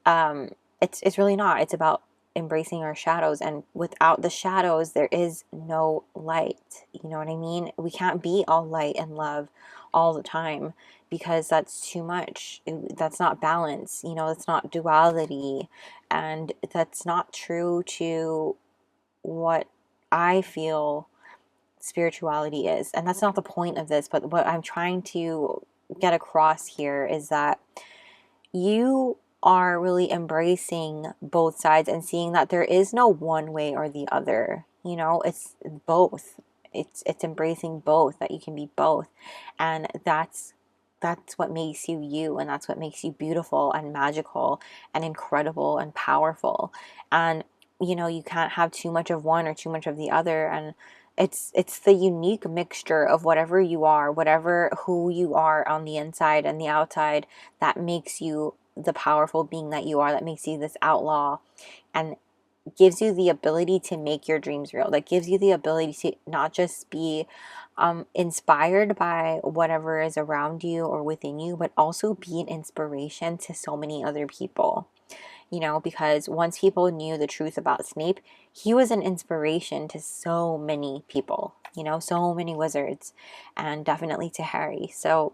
it's really not. It's about embracing our shadows, and without the shadows there is no light. You know what I mean? We can't be all light and love all the time, because that's too much. That's not balance, you know, it's not duality, and that's not true to what I feel spirituality is. And that's not the point of this, but what I'm trying to get across here is that you are really embracing both sides and seeing that there is no one way or the other. You know, it's both. It's embracing both, that you can be both. And that's what makes you you, and that's what makes you beautiful and magical and incredible and powerful. And you know, you can't have too much of one or too much of the other. And it's the unique mixture of whatever you are, whatever who you are on the inside and the outside, that makes you the powerful being that you are, that makes you this outlaw, and gives you the ability to make your dreams real. That gives you the ability to not just be inspired by whatever is around you or within you, but also be an inspiration to so many other people. You know, because once people knew the truth about Snape, he was an inspiration to so many people, you know, so many wizards, and definitely to Harry. So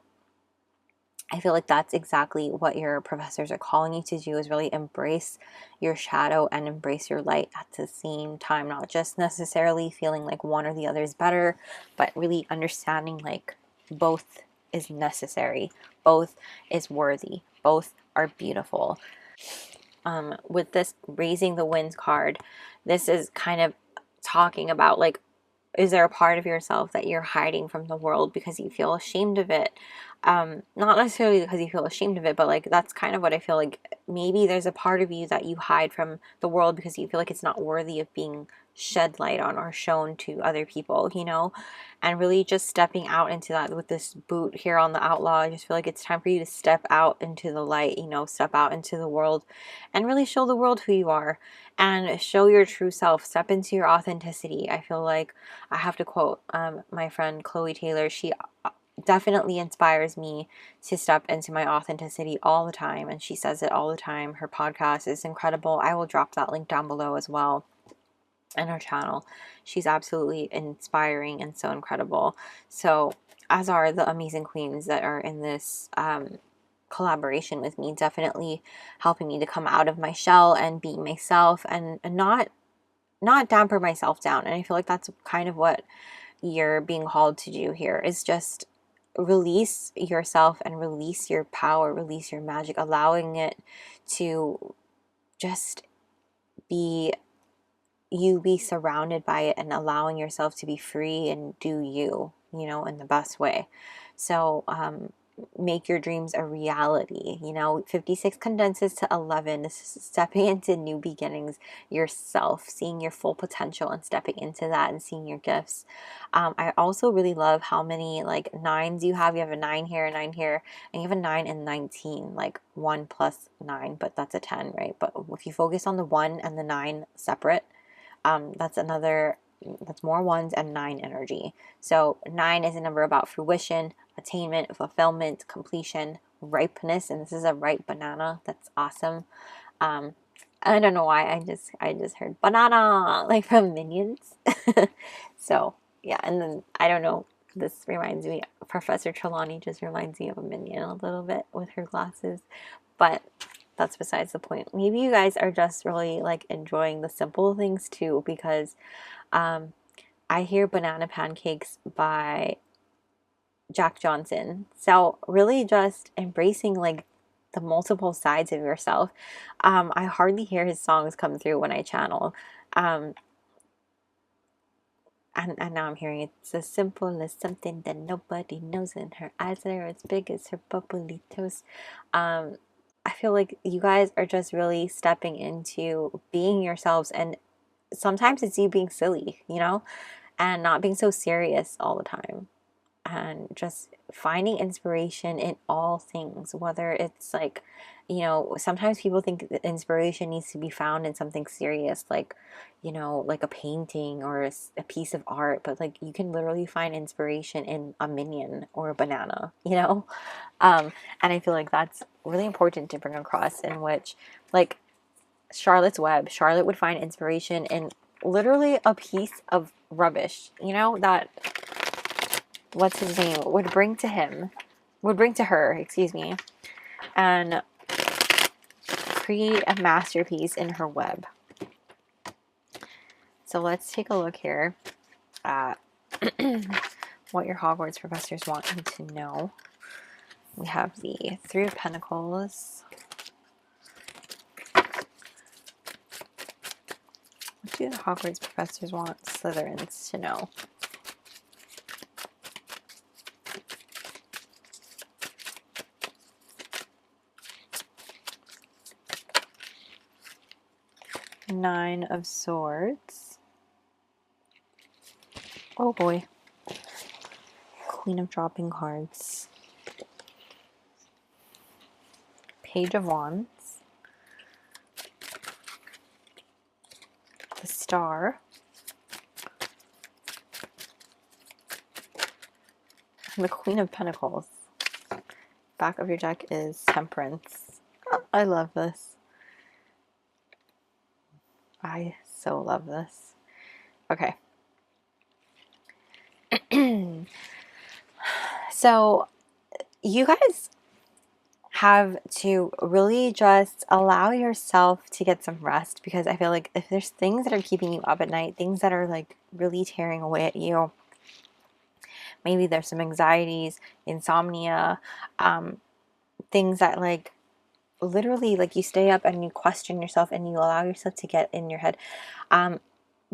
I feel like that's exactly what your professors are calling you to do, is really embrace your shadow and embrace your light at the same time. Not just necessarily feeling like one or the other is better, but really understanding like both is necessary, both is worthy, both are beautiful. With this raising the winds card, this is kind of talking about like, is there a part of yourself that you're hiding from the world because you feel ashamed of it? Not necessarily because you feel ashamed of it, but like that's kind of what I feel like. Maybe there's a part of you that you hide from the world because you feel like it's not worthy of being shed light on or shown to other people, you know? And really just stepping out into that with this boot here on the outlaw. I just feel like it's time for you to step out into the light, you know, step out into the world and really show the world who you are and show your true self. Step into your authenticity. I feel like I have to quote my friend Chloe Taylor. She definitely inspires me to step into my authenticity all the time, and she says it all the time. Her podcast is incredible. I will drop that link down below as well, and her channel. She's absolutely inspiring and so incredible. So as are the amazing queens that are in this collaboration with me, definitely helping me to come out of my shell and be myself, and not damper myself down. And I feel like that's kind of what you're being called to do here, is just release yourself and release your power, release your magic, allowing it to just be you, be surrounded by it, and allowing yourself to be free and do you, you know, in the best way. So make your dreams a reality. You know, 56 condenses to 11. This is stepping into new beginnings yourself, seeing your full potential and stepping into that and seeing your gifts. I also really love how many like nines you have. You have a 9 here, a 9 here, and you have a 9 and 19, like 1 plus 9, but that's a 10, right? But if you focus on the 1 and the 9 separate, that's more ones and 9 energy. So 9 is a number about fruition, attainment, fulfillment, completion, ripeness, and this is a ripe banana. That's awesome. I don't know why I just heard banana like from Minions. So yeah, and then I don't know, this reminds me, Professor Trelawney just reminds me of a minion a little bit with her glasses, but that's besides the point. Maybe you guys are just really like enjoying the simple things too, because I hear Banana Pancakes by Jack Johnson. So really just embracing like the multiple sides of yourself. I hardly hear his songs come through when I channel. And now I'm hearing it's as simple as something that nobody knows, and her eyes are as big as her bubbly toes. I feel like you guys are just really stepping into being yourselves, and sometimes it's you being silly, you know, and not being so serious all the time, and just finding inspiration in all things, whether it's like you know, sometimes people think that inspiration needs to be found in something serious, like, you know, like a painting or a piece of art, but like you can literally find inspiration in a minion or a banana, you know? And I feel like that's really important to bring across, in which, like, Charlotte's Web, Charlotte would find inspiration in literally a piece of rubbish, you know, that, what's his name, would bring to her, excuse me, and create a masterpiece in her web. So let's take a look here at what your Hogwarts professors want you to know. We have the Three of Pentacles. What do the Hogwarts professors want Slytherins to know? Nine of Swords. Oh boy. Queen of dropping cards. Page of Wands. The Star. And the Queen of Pentacles. Back of your deck is Temperance. Oh, I love this. I so love this. Okay. So you guys have to really just allow yourself to get some rest, because I feel like if there's things that are keeping you up at night, things that are like really tearing away at you, maybe there's some anxieties, insomnia, things that like literally like you stay up and you question yourself and you allow yourself to get in your head.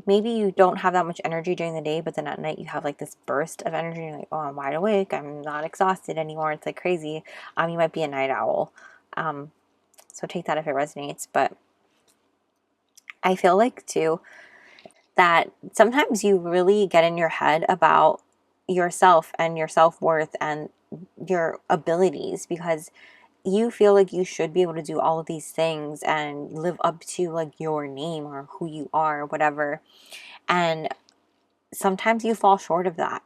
Maybe you don't have that much energy during the day, but then at night you have like this burst of energy. You're like, oh, I'm wide awake. I'm not exhausted anymore. It's like crazy. You might be a night owl. So take that if it resonates. But I feel like too that sometimes you really get in your head about yourself and your self-worth and your abilities, because you feel like you should be able to do all of these things and live up to like your name or who you are or whatever. And sometimes you fall short of that,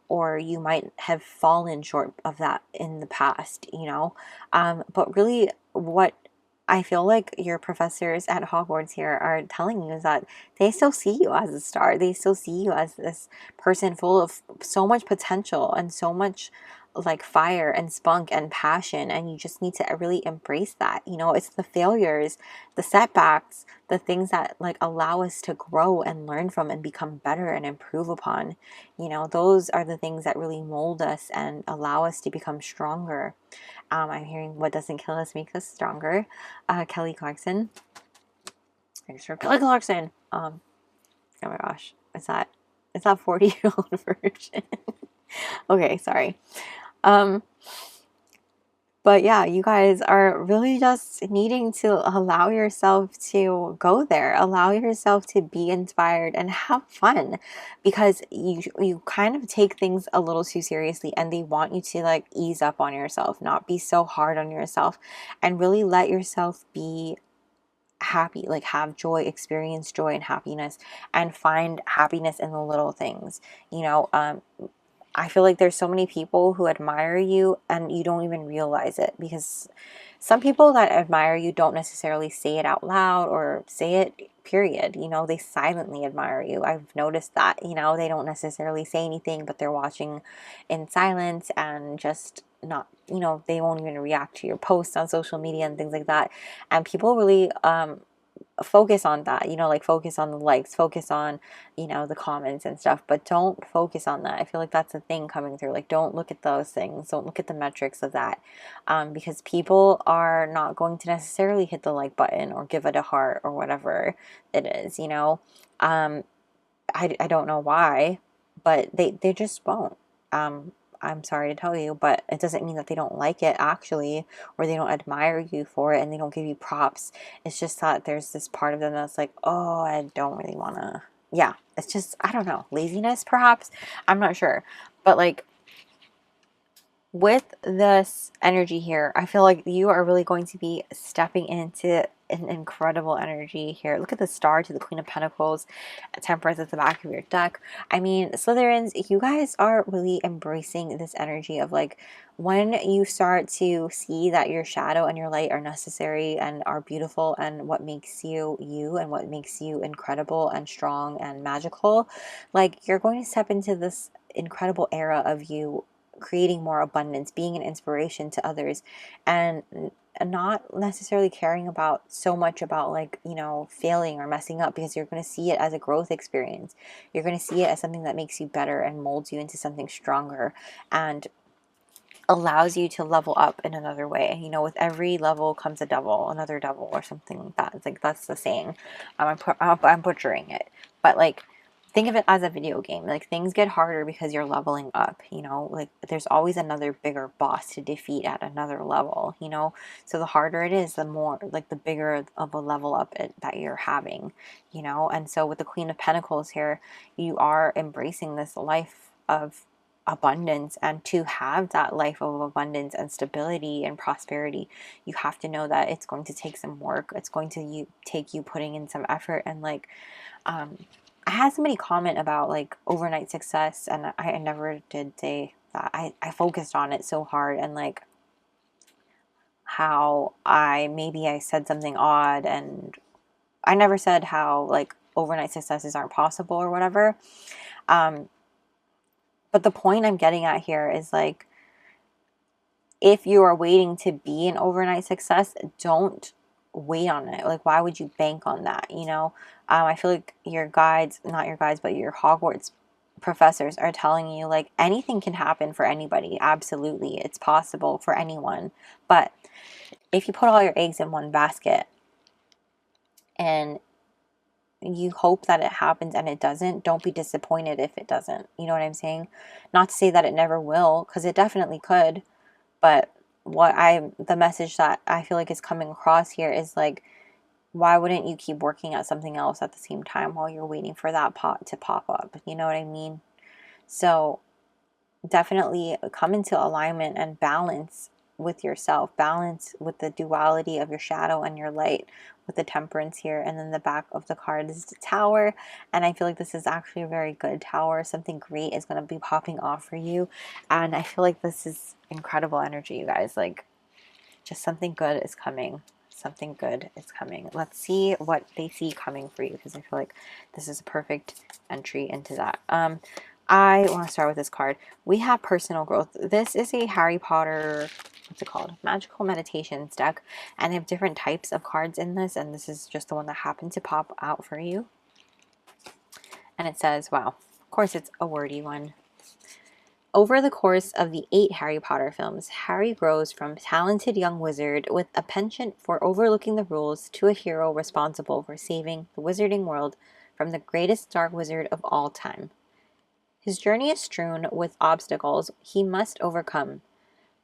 or you might have fallen short of that in the past, you know. But really what I feel like your professors at Hogwarts here are telling you is that they still see you as a star. They still see you as this person full of so much potential and so much like fire and spunk and passion, and you just need to really embrace that. You know, it's the failures, the setbacks, the things that like allow us to grow and learn from and become better and improve upon. You know, those are the things that really mold us and allow us to become stronger. I'm hearing what doesn't kill us makes us stronger. Kelly Clarkson. Thanks for Kelly Clarkson. Oh my gosh, is that 40-year-old version? Okay, sorry. But yeah, you guys are really just needing to allow yourself to go there, allow yourself to be inspired and have fun, because you kind of take things a little too seriously, and they want you to like ease up on yourself, not be so hard on yourself, and really let yourself be happy, like have joy, experience joy and happiness, and find happiness in the little things. You know, I feel like there's so many people who admire you and you don't even realize it, because some people that admire you don't necessarily say it out loud or say it, period. You know, they silently admire you. I've noticed that, you know, they don't necessarily say anything, but they're watching in silence and just not, you know, they won't even react to your posts on social media and things like that. And people really, focus on that, you know, like focus on the likes, focus on, you know, the comments and stuff, but don't focus on that. I feel like that's a thing coming through. Like, don't look at those things, don't look at the metrics of that, because people are not going to necessarily hit the like button or give it a heart or whatever it is, you know. I don't know why, but they just won't. I'm sorry to tell you, but it doesn't mean that they don't like it actually, or they don't admire you for it and they don't give you props. It's just that there's this part of them that's like, oh, I don't really want to. Yeah, it's just, I don't know, laziness perhaps. I'm not sure. But like, with this energy here, I feel like you are really going to be stepping into an incredible energy here. Look at the star to the Queen of Pentacles, Temperance at the back of your deck. I mean, Slytherins, you guys are really embracing this energy of like, when you start to see that your shadow and your light are necessary and are beautiful and what makes you you and what makes you incredible and strong and magical, like you're going to step into this incredible era of you creating more abundance, being an inspiration to others, and not necessarily caring about so much about like, you know, failing or messing up, because you're going to see it as a growth experience. You're going to see it as something that makes you better and molds you into something stronger and allows you to level up in another way. You know, with every level comes a devil, another devil, or something like that. It's like, that's the saying. I'm butchering it, but like, think of it as a video game. Like, things get harder because you're leveling up, you know, like there's always another bigger boss to defeat at another level, you know, so the harder it is, the more, like, the bigger of a level up that you're having, you know. And so with the Queen of Pentacles here, you are embracing this life of abundance, and to have that life of abundance and stability and prosperity, you have to know that it's going to take some work. It's going to take you putting in some effort. And like, I had somebody comment about like overnight success, and I never did say that. I focused on it so hard, and like how maybe I said something odd, and I never said how like overnight successes aren't possible or whatever. But the point I'm getting at here is like, if you are waiting to be an overnight success, don't wait on it. Like, why would you bank on that? You know, I feel like your guides, not your guides, but your Hogwarts professors are telling you like anything can happen for anybody. Absolutely. It's possible for anyone. But if you put all your eggs in one basket and you hope that it happens and it doesn't, don't be disappointed if it doesn't. You know what I'm saying? Not to say that it never will, because it definitely could. But the message that I feel like is coming across here is like, why wouldn't you keep working at something else at the same time while you're waiting for that pot to pop up? You know what I mean? So definitely come into alignment and balance with yourself, balance with the duality of your shadow and your light, with the Temperance here. And then the back of the card is the Tower, and I feel like this is actually a very good tower. Something great is going to be popping off for you, and I feel like this is incredible energy, you guys. Like, just something good is coming. Something good is coming. Let's see what they see coming for you, because I feel like this is a perfect entry into that. I want to start with this card. We have personal growth. This is a Harry Potter, what's it called? Magical Meditations deck. And they have different types of cards in this. And this is just the one that happened to pop out for you. And it says, wow, of course it's a wordy one. Over the course of the 8 Harry Potter films, Harry grows from talented young wizard with a penchant for overlooking the rules to a hero responsible for saving the wizarding world from the greatest dark wizard of all time. His journey is strewn with obstacles he must overcome.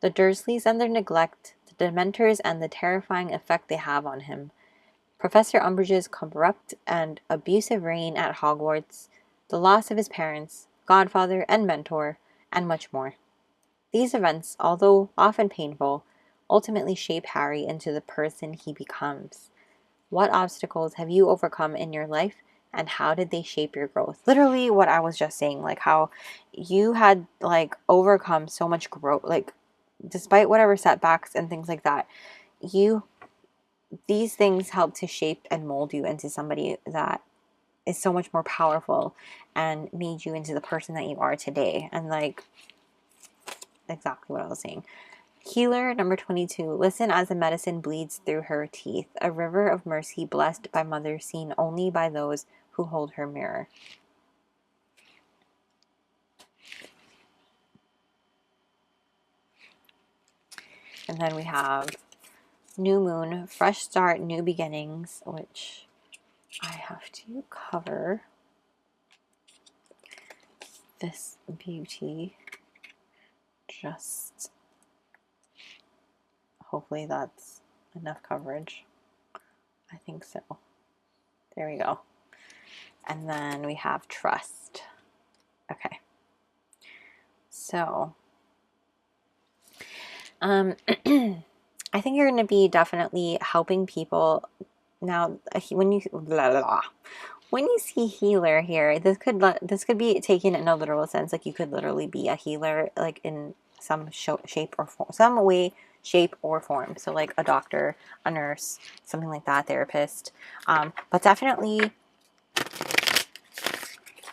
The Dursleys and their neglect, the Dementors and the terrifying effect they have on him, Professor Umbridge's corrupt and abusive reign at Hogwarts, the loss of his parents, godfather and mentor, and much more. These events, although often painful, ultimately shape Harry into the person he becomes. What obstacles have you overcome in your life, and how did they shape your growth? Literally what I was just saying, like how you had like overcome so much growth, like despite whatever setbacks and things like that, these things help to shape and mold you into somebody that is so much more powerful and made you into the person that you are today. And like, exactly what I was saying. Healer number 22. Listen as the medicine bleeds through her teeth. A river of mercy blessed by mother, seen only by those who hold her mirror. And then we have New Moon, fresh start, new beginnings, which I have to cover this beauty. Just hopefully that's enough coverage. I think so. There we go. And then we have trust. Okay. So I think you're going to be definitely helping people. Now, when you when you see healer here, this could be taken in a literal sense. Like you could literally be a healer, like in some shape or form, some way, shape or form. So like a doctor, a nurse, something like that, therapist. But definitely,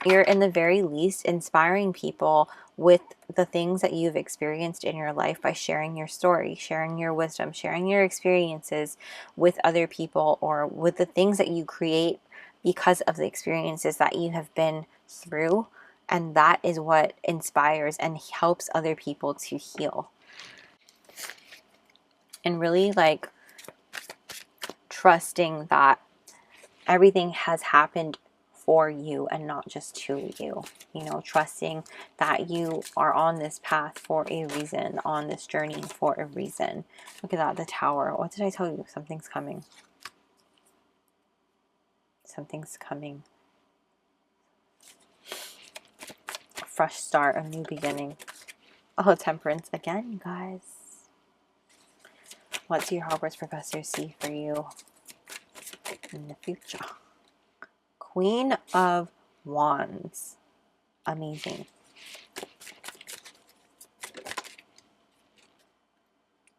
you're in the very least inspiring people with the things that you've experienced in your life by sharing your story, sharing your wisdom, sharing your experiences with other people, or with the things that you create because of the experiences that you have been through. And that is what inspires and helps other people to heal. And really like trusting that everything has happened for you and not just to you. You know, trusting that you are on this path for a reason, on this journey for a reason. Look at that, the Tower. What did I tell you? Something's coming. Something's coming. A fresh start, a new beginning. Oh, Temperance again, you guys. What do your Hogwarts professors see for you in the future? Queen of Wands. Amazing.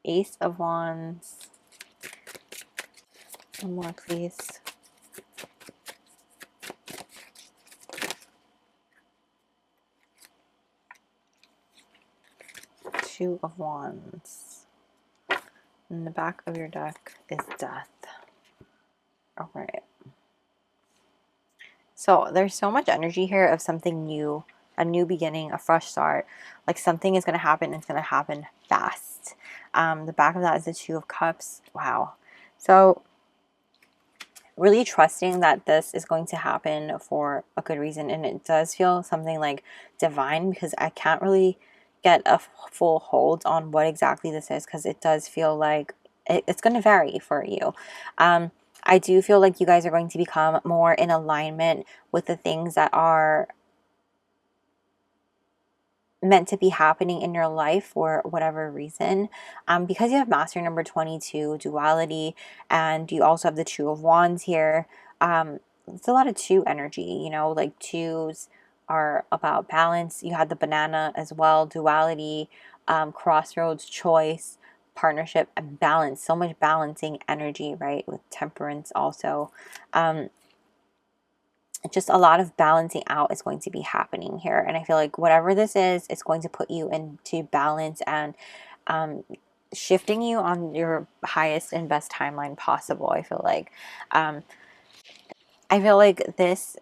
Ace of Wands. One more, please. Two of Wands. In the back of your deck is Death. Alright. So there's so much energy here of something new, a new beginning, a fresh start. Like something is going to happen. It's going to happen fast. The back of that is the Two of Cups. Wow. So really trusting that this is going to happen for a good reason. And it does feel something like divine, because I can't really get a full hold on what exactly this is, because it does feel like it's going to vary for you. I do feel like you guys are going to become more in alignment with the things that are meant to be happening in your life for whatever reason. Because you have master number 22, duality, and you also have the Two of Wands here. It's a lot of two energy, you know, like twos are about balance. You had the banana as well, duality, crossroads, choice, partnership, and balance. So much balancing energy, right? With temperance also. Just a lot of balancing out is going to be happening here. And I feel like whatever this is, it's going to put you into balance and shifting you on your highest and best timeline possible. I feel like this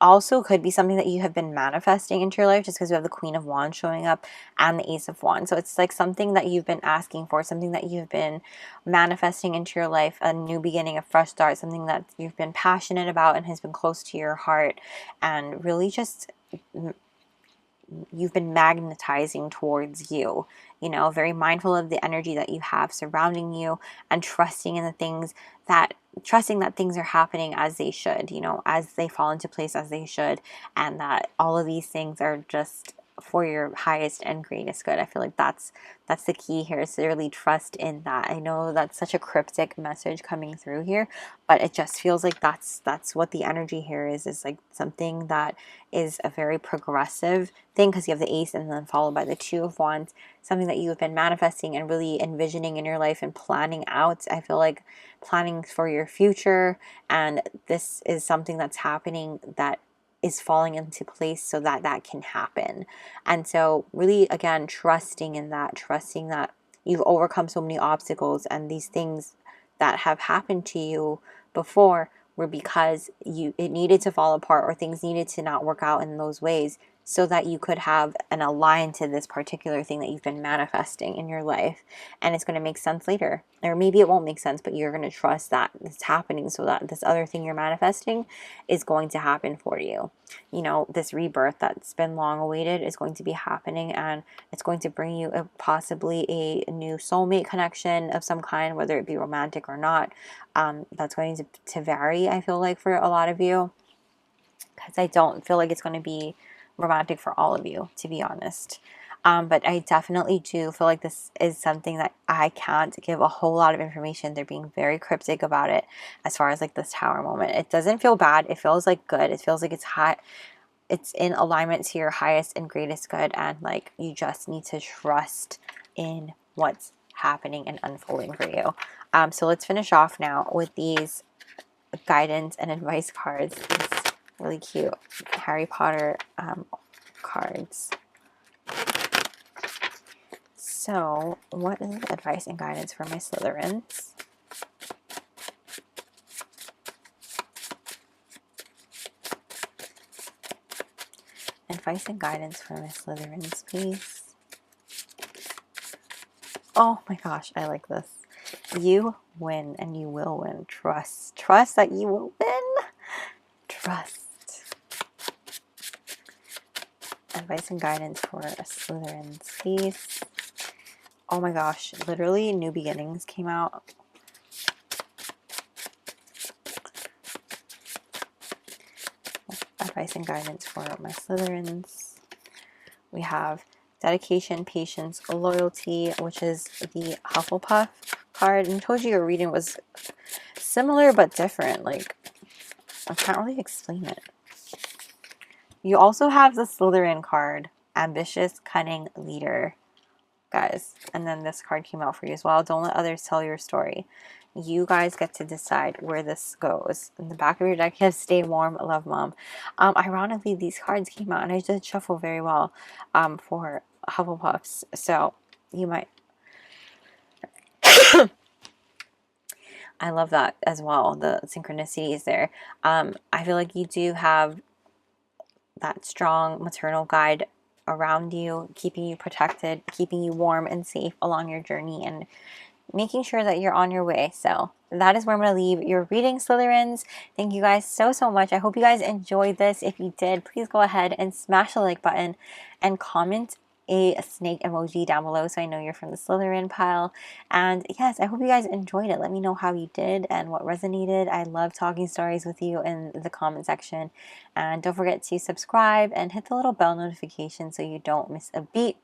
also could be something that you have been manifesting into your life, just because you have the Queen of Wands showing up and the Ace of Wands. So it's like something that you've been asking for, something that you've been manifesting into your life, a new beginning, a fresh start, something that you've been passionate about and has been close to your heart, and really just you've been magnetizing towards you, you know, very mindful of the energy that you have surrounding you, and trusting in the things that, trusting that things are happening as they should, you know, as they fall into place as they should, and that all of these things are just for your highest and greatest good. I feel like that's the key here, is to really trust in that. I know that's such a cryptic message coming through here, but it just feels like that's what the energy here is like something that is a very progressive thing, because you have the Ace and then followed by the Two of Wands, something that you've been manifesting and really envisioning in your life and planning out. I feel like planning for your future, and this is something that's happening that is falling into place so that that can happen. And so really, again, trusting in that, trusting that you've overcome so many obstacles, and these things that have happened to you before were because it needed to fall apart, or things needed to not work out in those ways, so that you could have an align to this particular thing that you've been manifesting in your life. And it's going to make sense later, or maybe it won't make sense, but you're going to trust that it's happening, so that this other thing you're manifesting is going to happen for you. You know, this rebirth that's been long awaited is going to be happening, and it's going to bring you possibly a new soulmate connection of some kind, whether it be romantic or not. That's going to vary, I feel like, for a lot of you, because I don't feel like it's going to be romantic for all of you, to be honest. But I definitely do feel like this is something that I can't give a whole lot of information. They're being very cryptic about it as far as like this tower moment. It doesn't feel bad. It feels like good. It feels like it's hot. It's in alignment to your highest and greatest good, and like you just need to trust in what's happening and unfolding for you. So let's finish off now with these guidance and advice cards. These really cute Harry Potter cards. So what is the advice and guidance for my Slytherins? Advice and guidance for my Slytherins, please. Oh my gosh, I like this. You win and you will win. Trust. Trust that you will win. Trust. Advice and guidance for Slytherins, please. Oh my gosh, literally New Beginnings came out. Advice and guidance for my Slytherins. We have dedication, patience, loyalty, which is the Hufflepuff card. And I told you your reading was similar but different. Like, I can't really explain it. You also have the Slytherin card, ambitious, cunning, leader, guys. And then this card came out for you as well. Don't let others tell your story. You guys get to decide where this goes. In the back of your deck, you have Stay Warm, Love Mom. Ironically, these cards came out and I did shuffle very well for Hufflepuffs. So you might... I love that as well. The synchronicities there. I feel like you do have that strong maternal guide around you, keeping you protected, keeping you warm and safe along your journey, and making sure that you're on your way. So that is where I'm going to leave your reading, Slytherins. Thank you guys so much. I hope you guys enjoyed this. If you did, please go ahead and smash the like button and comment a snake emoji down below so I know you're from the Slytherin pile. And yes, I hope you guys enjoyed it. Let me know how you did and what resonated. I love talking stories with you in the comment section. And don't forget to subscribe and hit the little bell notification so you don't miss a beat.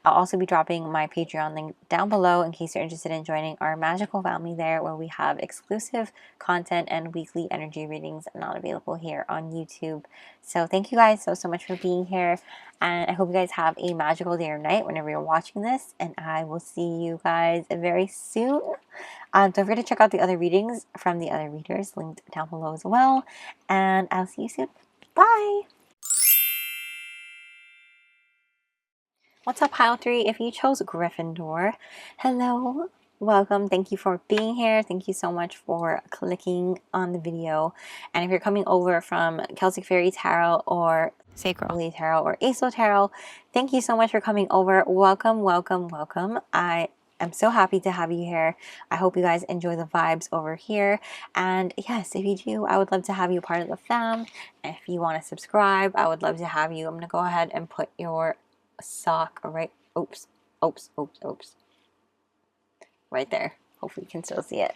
I'll also be dropping my Patreon link down below in case you're interested in joining our magical family there, where we have exclusive content and weekly energy readings not available here on YouTube. So thank you guys so much for being here. And I hope you guys have a magical day or night whenever you're watching this. And I will see you guys very soon. Don't forget to check out the other readings from the other readers linked down below as well. And I'll see you soon. Bye! What's up, Pile 3? If you chose Gryffindor, hello, welcome. Thank you for being here. Thank you so much for clicking on the video. And if you're coming over from Celtic Fairy Tarot or Sacred Tarot or Aso Tarot, thank you so much for coming over. Welcome, welcome, welcome. I am so happy to have you here. I hope you guys enjoy the vibes over here. And yes, if you do, I would love to have you part of the fam. And if you want to subscribe, I would love to have you. I'm going to go ahead and put your sock right, oops, right there. Hopefully you can still see it.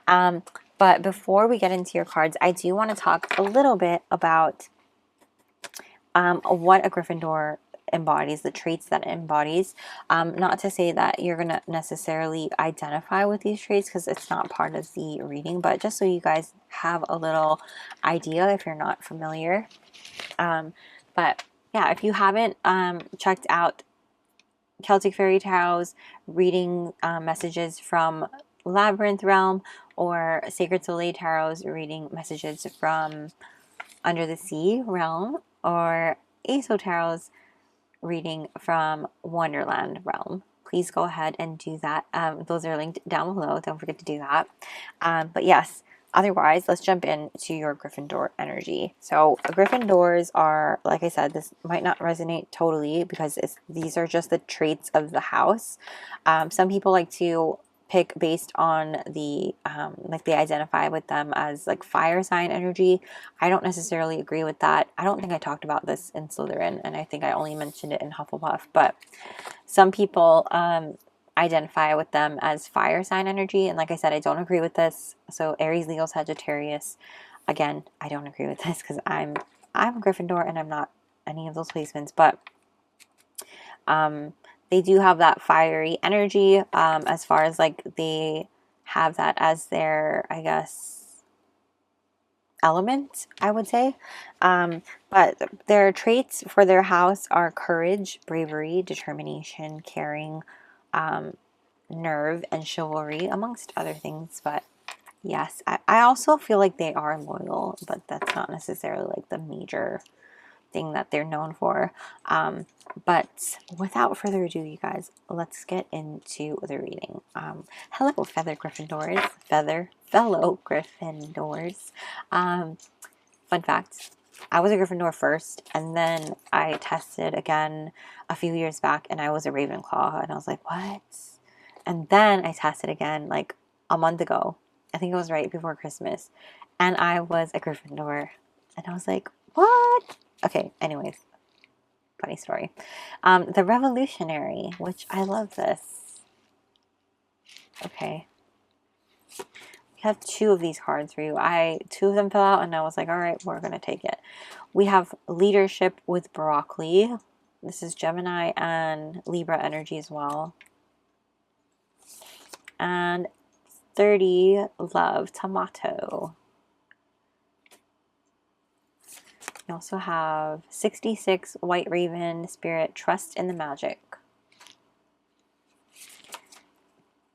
But before we get into your cards, I do want to talk a little bit about what a Gryffindor embodies, the traits that it embodies. Not to say that you're going to necessarily identify with these traits because it's not part of the reading, but just so you guys have a little idea if you're not familiar. But yeah, if you haven't checked out Celtic Fairy Tarot's reading messages from Labyrinth Realm or Sacred Soleil Tarot's reading messages from Under the Sea Realm or Aso Tarot's reading from Wonderland Realm, please go ahead and do that. Those are linked down below. Don't forget to do that. But yes, otherwise, let's jump into your Gryffindor energy. So Gryffindors are, like I said, this might not resonate totally because these are just the traits of the house. Some people like to pick based on the, like they identify with them as like fire sign energy. I don't necessarily agree with that. I don't think I talked about this in Slytherin, and I think I only mentioned it in Hufflepuff, but some people identify with them as fire sign energy, and like I said, I don't agree with this. So Aries, Leo, Sagittarius, again, I don't agree with this because I'm a Gryffindor and I'm not any of those placements, but they do have that fiery energy, as far as like they have that as their, I guess, element, I would say. But their traits for their house are courage, bravery, determination, caring, nerve, and chivalry, amongst other things. But yes, I also feel like they are loyal, but that's not necessarily like the major thing that they're known for. But without further ado, you guys, let's get into the reading. Hello, fellow Gryffindors. Fun fact, I was a Gryffindor first, and then I tested again a few years back, and I was a Ravenclaw, and I was like, what? And then I tested again like a month ago. I think it was right before Christmas, and I was a Gryffindor, and I was like, what? Okay, anyways, funny story. The Revolutionary, which I love this. Okay. We have two of these cards for you. Two of them fell out, and I was like, all right, we're going to take it. We have Leadership with Broccoli. This is Gemini and Libra energy as well. And 30, Love, Tomato. We also have 66, White Raven, Spirit, Trust in the Magic.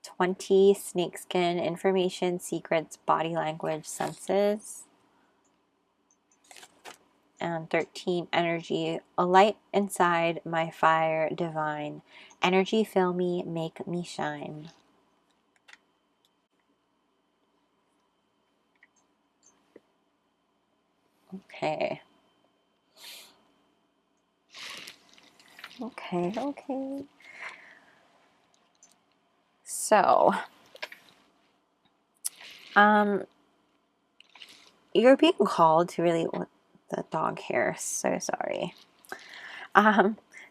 20, Snakeskin, Information, Secrets, Body Language, Senses. And 13, Energy, a light inside my fire divine. Energy fill me, make me shine. Okay. Okay. So, you're being called to really, the dog hair, so sorry.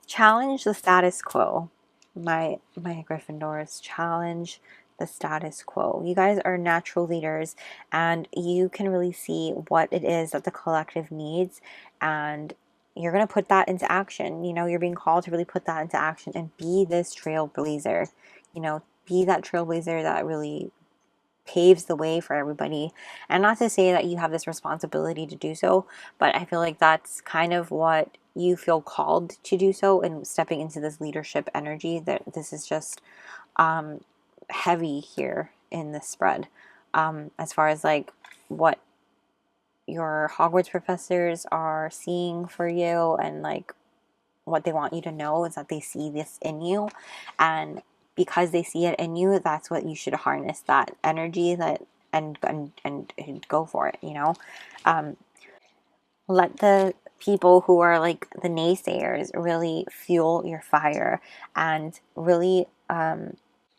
Challenge the status quo. My Gryffindors, challenge the status quo. You guys are natural leaders, and you can really see what it is that the collective needs, and you're going to put that into action. You know, you're being called to really put that into action and be this trailblazer. You know, be that trailblazer that really paves the way for everybody. And not to say that you have this responsibility to do so, but I feel like that's kind of what you feel called to do so, and stepping into this leadership energy. That this is just heavy here in this spread, as far as like what your Hogwarts professors are seeing for you, and like what they want you to know is that they see this in you, and because they see it in you, that's what you should harness, that energy, that and go for it, you know. Let the people who are like the naysayers really fuel your fire, and really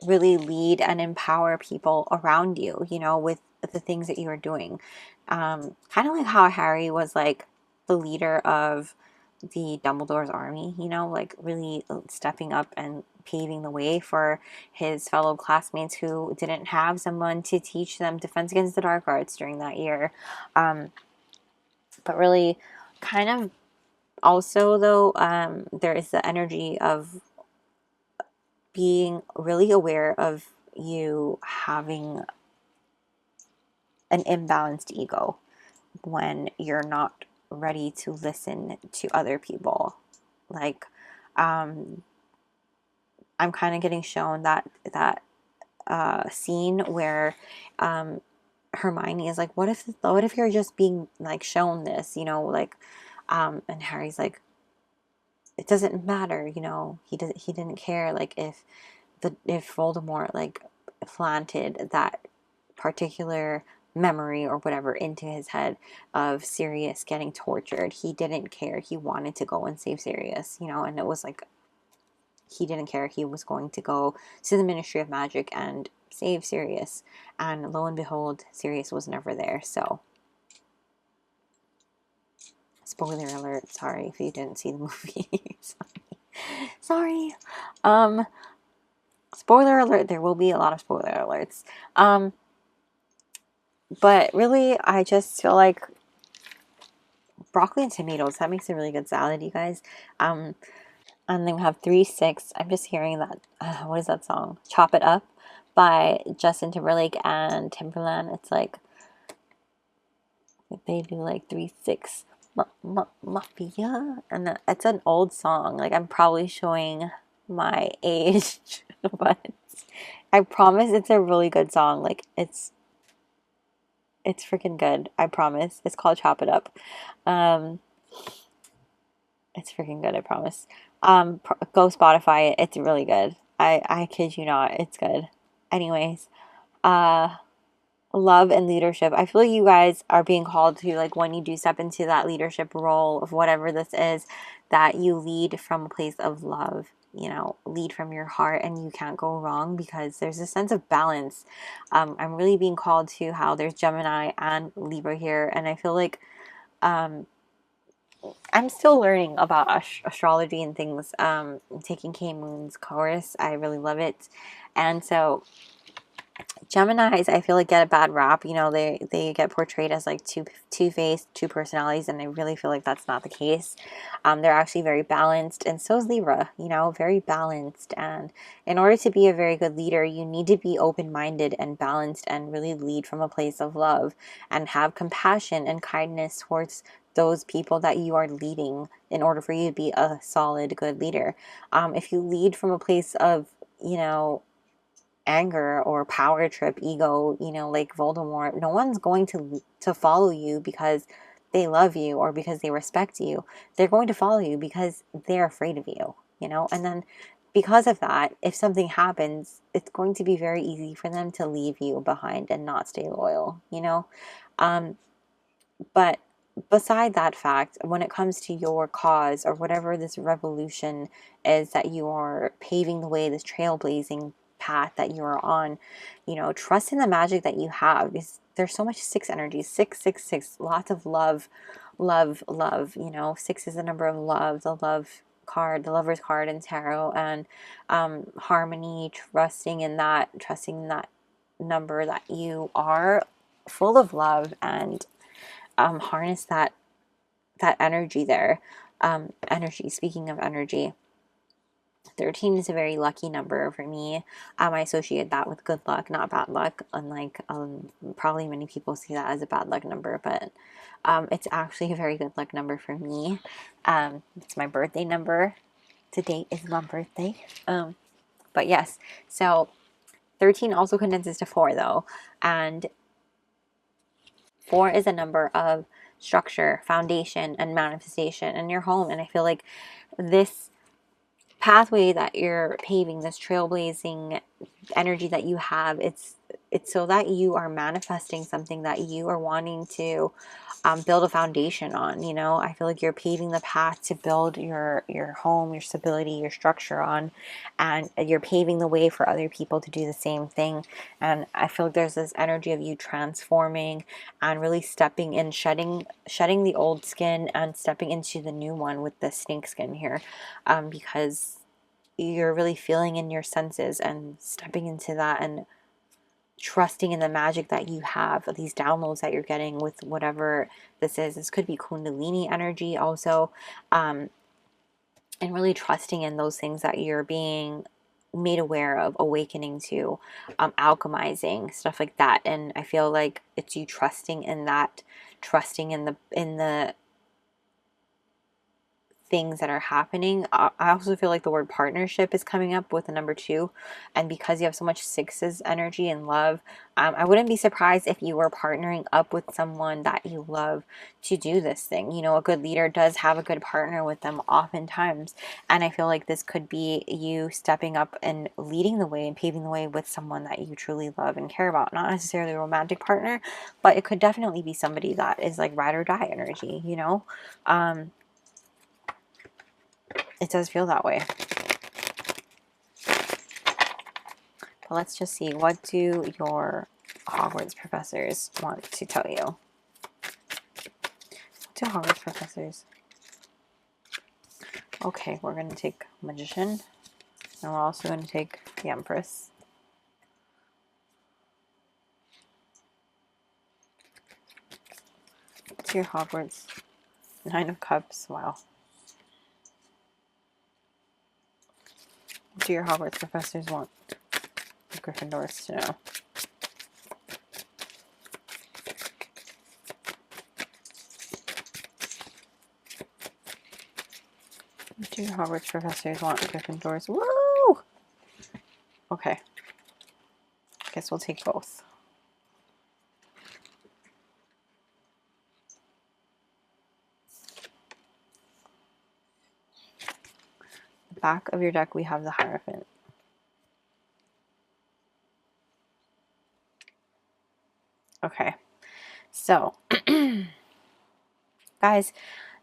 really lead and empower people around you, you know, with the things that you are doing. Kind of like how Harry was like the leader of the Dumbledore's army, you know, like really stepping up and paving the way for his fellow classmates who didn't have someone to teach them Defense Against the Dark Arts during that year. But really kind of also though, there is the energy of being really aware of you having an imbalanced ego when you're not ready to listen to other people. Like, I'm kind of getting shown that scene where Hermione is like, what if you're just being like shown this, you know, like, and Harry's like, it doesn't matter, you know, he didn't care, like if Voldemort like planted that particular memory or whatever into his head of Sirius getting tortured, he didn't care. He wanted to go and save Sirius, you know, and it was like he didn't care. He was going to go to the Ministry of Magic and save Sirius, and lo and behold, Sirius was never there. So spoiler alert, sorry if you didn't see the movie. sorry. Spoiler alert, there will be a lot of spoiler alerts. But really, I just feel like broccoli and tomatoes, that makes a really good salad, you guys. And then we have 3-6. I'm just hearing that. What is that song? Chop It Up by Justin Timberlake and Timberland. It's like they do like 3-6 mafia, and it's an old song. Like I'm probably showing my age, but I promise it's a really good song. Like it's freaking good. I promise. It's called Chop It Up. Um, it's freaking good. I promise. Go Spotify it. It's really good. I kid you not. It's good. Anyways, uh, love and leadership. I feel like you guys are being called to, like, when you do step into that leadership role of whatever this is, that you lead from a place of love. You know, lead from your heart, and you can't go wrong because there's a sense of balance. I'm really being called to how there's Gemini and Libra here, and I feel like I'm still learning about astrology and things. Taking K Moon's course, I really love it, and so Geminis, I feel like, get a bad rap. You know, they get portrayed as like two-faced, two personalities, and I really feel like that's not the case. They're actually very balanced, and so is Libra. You know, very balanced. And in order to be a very good leader, you need to be open-minded and balanced, and really lead from a place of love, and have compassion and kindness towards those people that you are leading in order for you to be a solid, good leader. If you lead from a place of, you know, anger or power trip, ego, you know, like Voldemort, no one's going to follow you because they love you or because they respect you. They're going to follow you because they're afraid of you, you know. And then because of that, if something happens, it's going to be very easy for them to leave you behind and not stay loyal, you know. But beside that fact, when it comes to your cause or whatever this revolution is that you are paving the way, this trailblazing path that you're on, you know, trust in the magic that you have, because there's so much six energy, 666, lots of love, love, you know. Six is the number of love, the love card, the lover's card in tarot, and harmony, trusting in that number, that you are full of love, and harness that energy there. Energy, speaking of energy, 13 is a very lucky number for me. I associate that with good luck, not bad luck, unlike probably many people see that as a bad luck number, but it's actually a very good luck number for me. It's my birthday number. Today is my birthday. But yes, so 13 also condenses to 4 though, and 4 is a number of structure, foundation, and manifestation in your home. And I feel like this pathway that you're paving, this trailblazing energy that you have, it's so that you are manifesting something that you are wanting to build a foundation on. You know, I feel like you're paving the path to build your home, your stability, your structure on, and you're paving the way for other people to do the same thing. And I feel like there's this energy of you transforming and really stepping in, shedding the old skin and stepping into the new one with the snake skin here, because you're really feeling in your senses and stepping into that and trusting in the magic that you have, these downloads that you're getting with whatever this is. This could be Kundalini energy also, and really trusting in those things that you're being made aware of, awakening to, alchemizing, stuff like that. And I feel like it's you trusting in that, trusting in the things that are happening. I also feel like the word partnership is coming up with the number 2, and because you have so much 6's energy and love, I wouldn't be surprised if you were partnering up with someone that you love to do this thing. You know, a good leader does have a good partner with them oftentimes, and I feel like this could be you stepping up and leading the way and paving the way with someone that you truly love and care about. Not necessarily a romantic partner, but it could definitely be somebody that is like ride or die energy, you know. It does feel that way. But let's just see, what do your Hogwarts professors want to tell you? What do Hogwarts professors? Okay, we're going to take Magician, and we're also going to take the Empress. What's your Hogwarts? 9 of Cups. Wow. Do your Hogwarts professors want the Gryffindors to know? Do your Hogwarts professors want Gryffindors? Woo! Okay. Guess we'll take both. The back of your deck, we have the Hierophant. Okay. So, guys,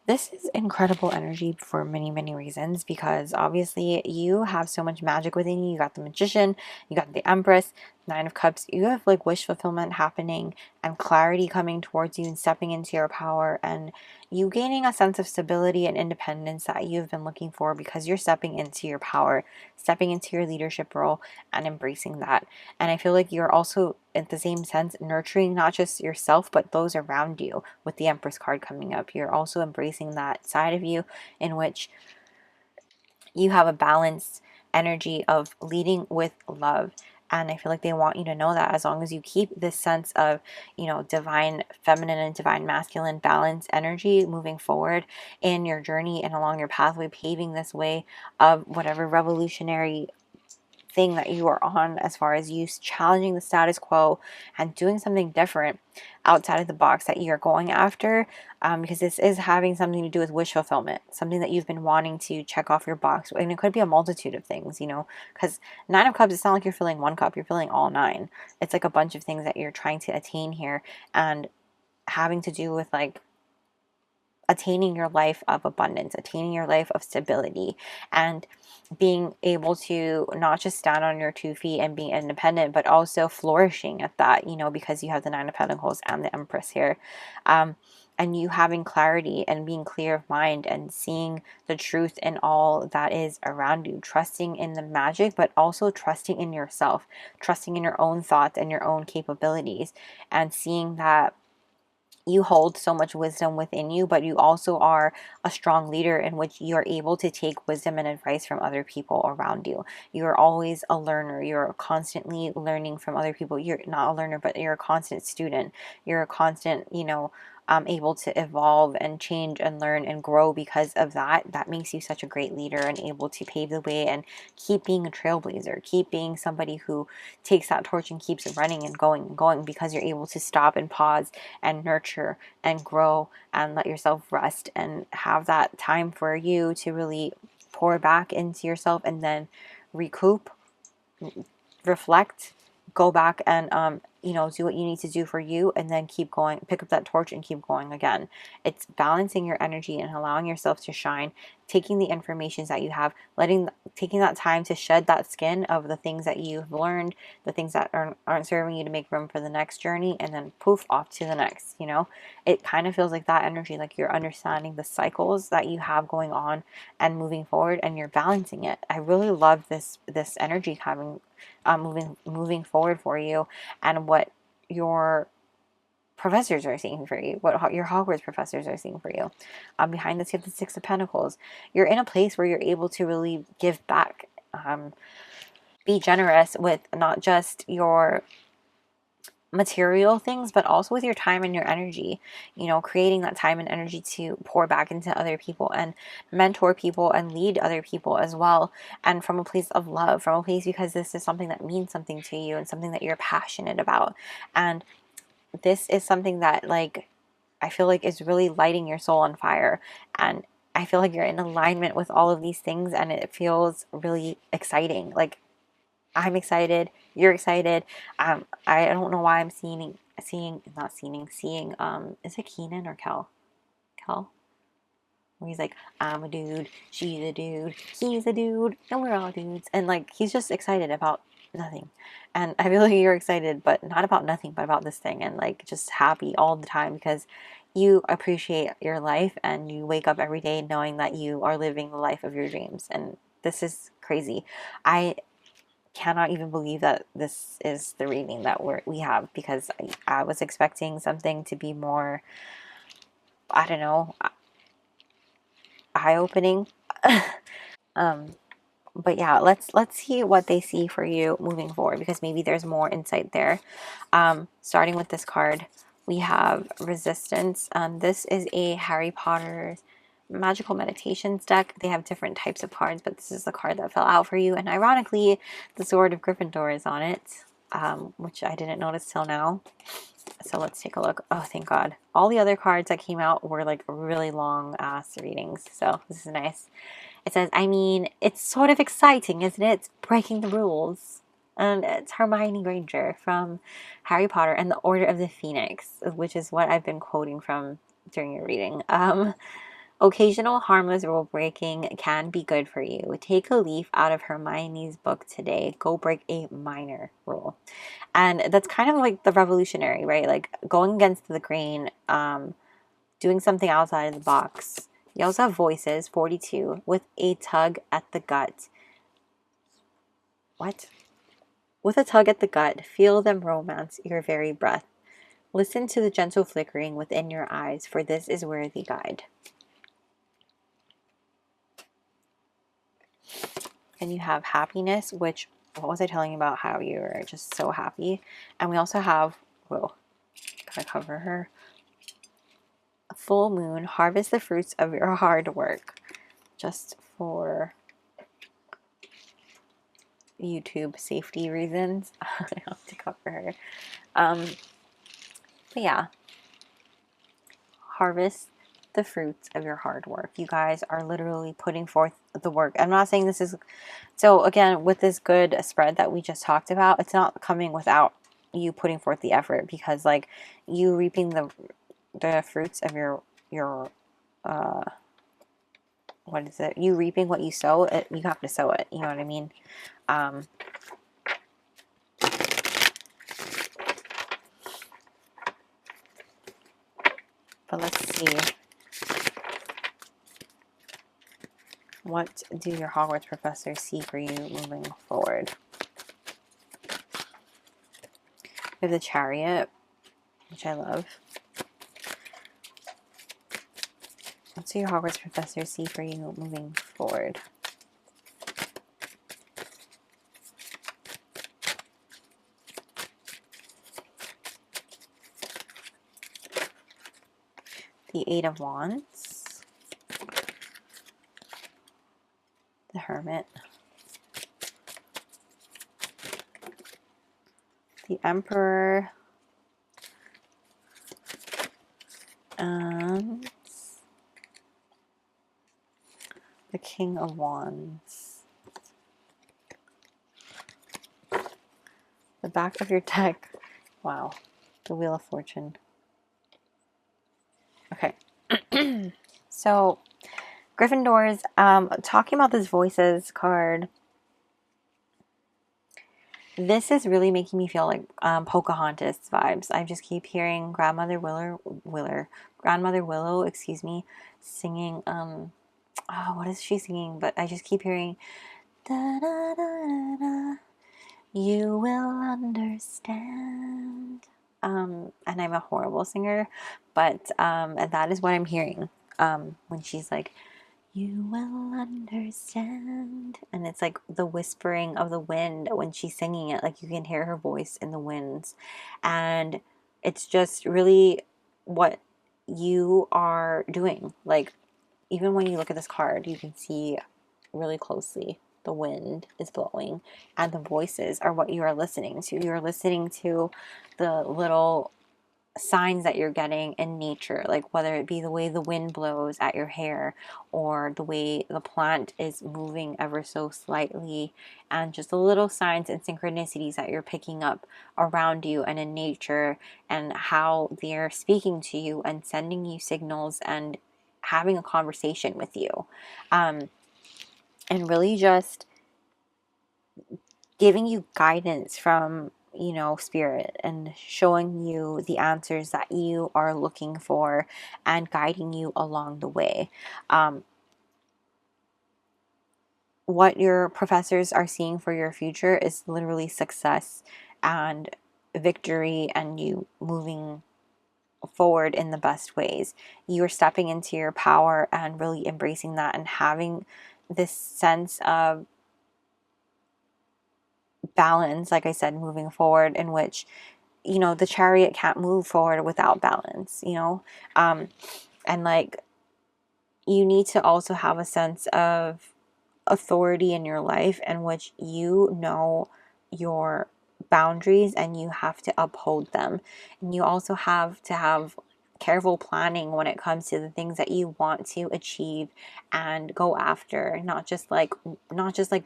this is incredible energy for many, many reasons, because obviously you have so much magic within you. You got the Magician, you got the Empress, Nine of Cups. You have like wish fulfillment happening and clarity coming towards you and stepping into your power, and you gaining a sense of stability and independence that you've been looking for because you're stepping into your power, stepping into your leadership role and embracing that. And I feel like you're also, at the same sense, nurturing not just yourself but those around you with the Empress card coming up. You're also embracing that side of you in which you have a balanced energy of leading with love. And I feel like they want you to know that as long as you keep this sense of, you know, divine feminine and divine masculine balance energy moving forward in your journey and along your pathway, paving this way of whatever revolutionary thing that you are on, as far as you challenging the status quo and doing something different outside of the box that you're going after, because this is having something to do with wish fulfillment, something that you've been wanting to check off your box. And it could be a multitude of things, you know, because Nine of Cups, it's not like you're filling one cup, you're filling all nine. It's like a bunch of things that you're trying to attain here, and having to do with like attaining your life of abundance, attaining your life of stability, and being able to not just stand on your 2 feet and being independent, but also flourishing at that, you know, because you have the Nine of Pentacles and the Empress here. And you having clarity and being clear of mind and seeing the truth in all that is around you, trusting in the magic, but also trusting in yourself, trusting in your own thoughts and your own capabilities, and seeing that you hold so much wisdom within you, but you also are a strong leader in which you're able to take wisdom and advice from other people around you. You're always a learner. You're constantly learning from other people. You're not a learner, but you're a constant student. You're a constant, you know, able to evolve and change and learn and grow. Because of that, that makes you such a great leader and able to pave the way and keep being a trailblazer, keep being somebody who takes that torch and keeps it running and going, because you're able to stop and pause and nurture and grow and let yourself rest and have that time for you to really pour back into yourself and then recoup, reflect, go back and you know, do what you need to do for you, and then keep going, pick up that torch and keep going again. It's balancing your energy and allowing yourself to shine, taking the information that you have, taking that time to shed that skin of the things that you've learned, the things that aren't serving you, to make room for the next journey, and then poof, off to the next. You know, it kind of feels like that energy, like you're understanding the cycles that you have going on and moving forward, and you're balancing it. I really love this energy having moving forward for you, and what your professors are seeing for you, what your Hogwarts professors are seeing for you. Behind this, you have the Six of Pentacles. You're in a place where you're able to really give back, be generous with not just your material things, but also with your time and your energy, you know, creating that time and energy to pour back into other people and mentor people and lead other people as well. And from a place of love, from a place, because this is something that means something to you and something that you're passionate about. And this is something that, like, I feel like is really lighting your soul on fire. And I feel like you're in alignment with all of these things, and it feels really exciting. Like, I'm excited, you're excited. I don't know why I'm seeing, is it Keenan or Kel? Where he's like, I'm a dude, she's a dude, he's a dude, and we're all dudes. And like, he's just excited about nothing. And I feel like you're excited, but not about nothing, but about this thing, and like just happy all the time because you appreciate your life and you wake up every day knowing that you are living the life of your dreams. And this is crazy. I cannot even believe that this is the reading that we have, because I was expecting something to be more, I don't know, eye-opening. But yeah, let's see what they see for you moving forward, because maybe there's more insight there. Starting with this card, we have Resistance. This is a Harry Potter Magical Meditations deck. They have different types of cards, but this is the card that fell out for you. And ironically, the Sword of Gryffindor is on it, which I didn't notice till now. So let's take a look. Oh, thank God. All the other cards that came out were like really long ass readings. So this is nice. It says, I mean, it's sort of exciting, isn't it? It's breaking the rules. And it's Hermione Granger from Harry Potter and the Order of the Phoenix, which is what I've been quoting from during your reading. Occasional harmless rule breaking can be good for you. Take a leaf out of Hermione's book today. Go break a minor rule. And that's kind of like the revolutionary, right? Like going against the grain, doing something outside of the box. You also have Voices, 42, with a tug at the gut. What? With a tug at the gut, feel them romance your very breath. Listen to the gentle flickering within your eyes, for this is where they guide. And you have Happiness, which, what was I telling you about how you were just so happy? And we also have, whoa, gotta cover her. Full Moon, harvest the fruits of your hard work. Just for YouTube safety reasons, I have to cover her. But yeah, harvest the fruits of your hard work. You guys are literally putting forth the work. I'm not saying this is, so again, with this good spread that we just talked about, it's not coming without you putting forth the effort, because like you reaping the fruits of your what is it? You reaping what you sow. You have to sow it. You know what I mean? But let's see. What do your Hogwarts professors see for you moving forward? We have the Chariot, which I love. What do your Hogwarts professors see for you moving forward? The Eight of Wands. The Hermit. The Emperor. And the King of Wands. The back of your deck. Wow. The Wheel of Fortune. Okay. So, Gryffindors, talking about this Voices card, this is really making me feel like Pocahontas vibes. I just keep hearing Grandmother Willow, excuse me, singing, oh, what is she singing? But I just keep hearing, da, da, da, da, da, you will understand. And I'm a horrible singer, but that is what I'm hearing when she's like, you will understand. And it's like the whispering of the wind when she's singing it. Like you can hear her voice in the winds. And it's just really what you are doing. Like even when you look at this card, you can see really closely the wind is blowing and the voices are what you are listening to. You're listening to the little signs that you're getting in nature, like whether it be the way the wind blows at your hair or the way the plant is moving ever so slightly, and just the little signs and synchronicities that you're picking up around you and in nature, and how they're speaking to you and sending you signals and having a conversation with you, and really just giving you guidance from, you know, spirit, and showing you the answers that you are looking for and guiding you along the way. What your professors are seeing for your future is literally success and victory, and you moving forward in the best ways. You're stepping into your power and really embracing that, and having this sense of balance, like I said, moving forward, in which, you know, the Chariot can't move forward without balance, you know, and like, you need to also have a sense of authority in your life in which you know your boundaries and you have to uphold them. And you also have to have careful planning when it comes to the things that you want to achieve and go after, not just like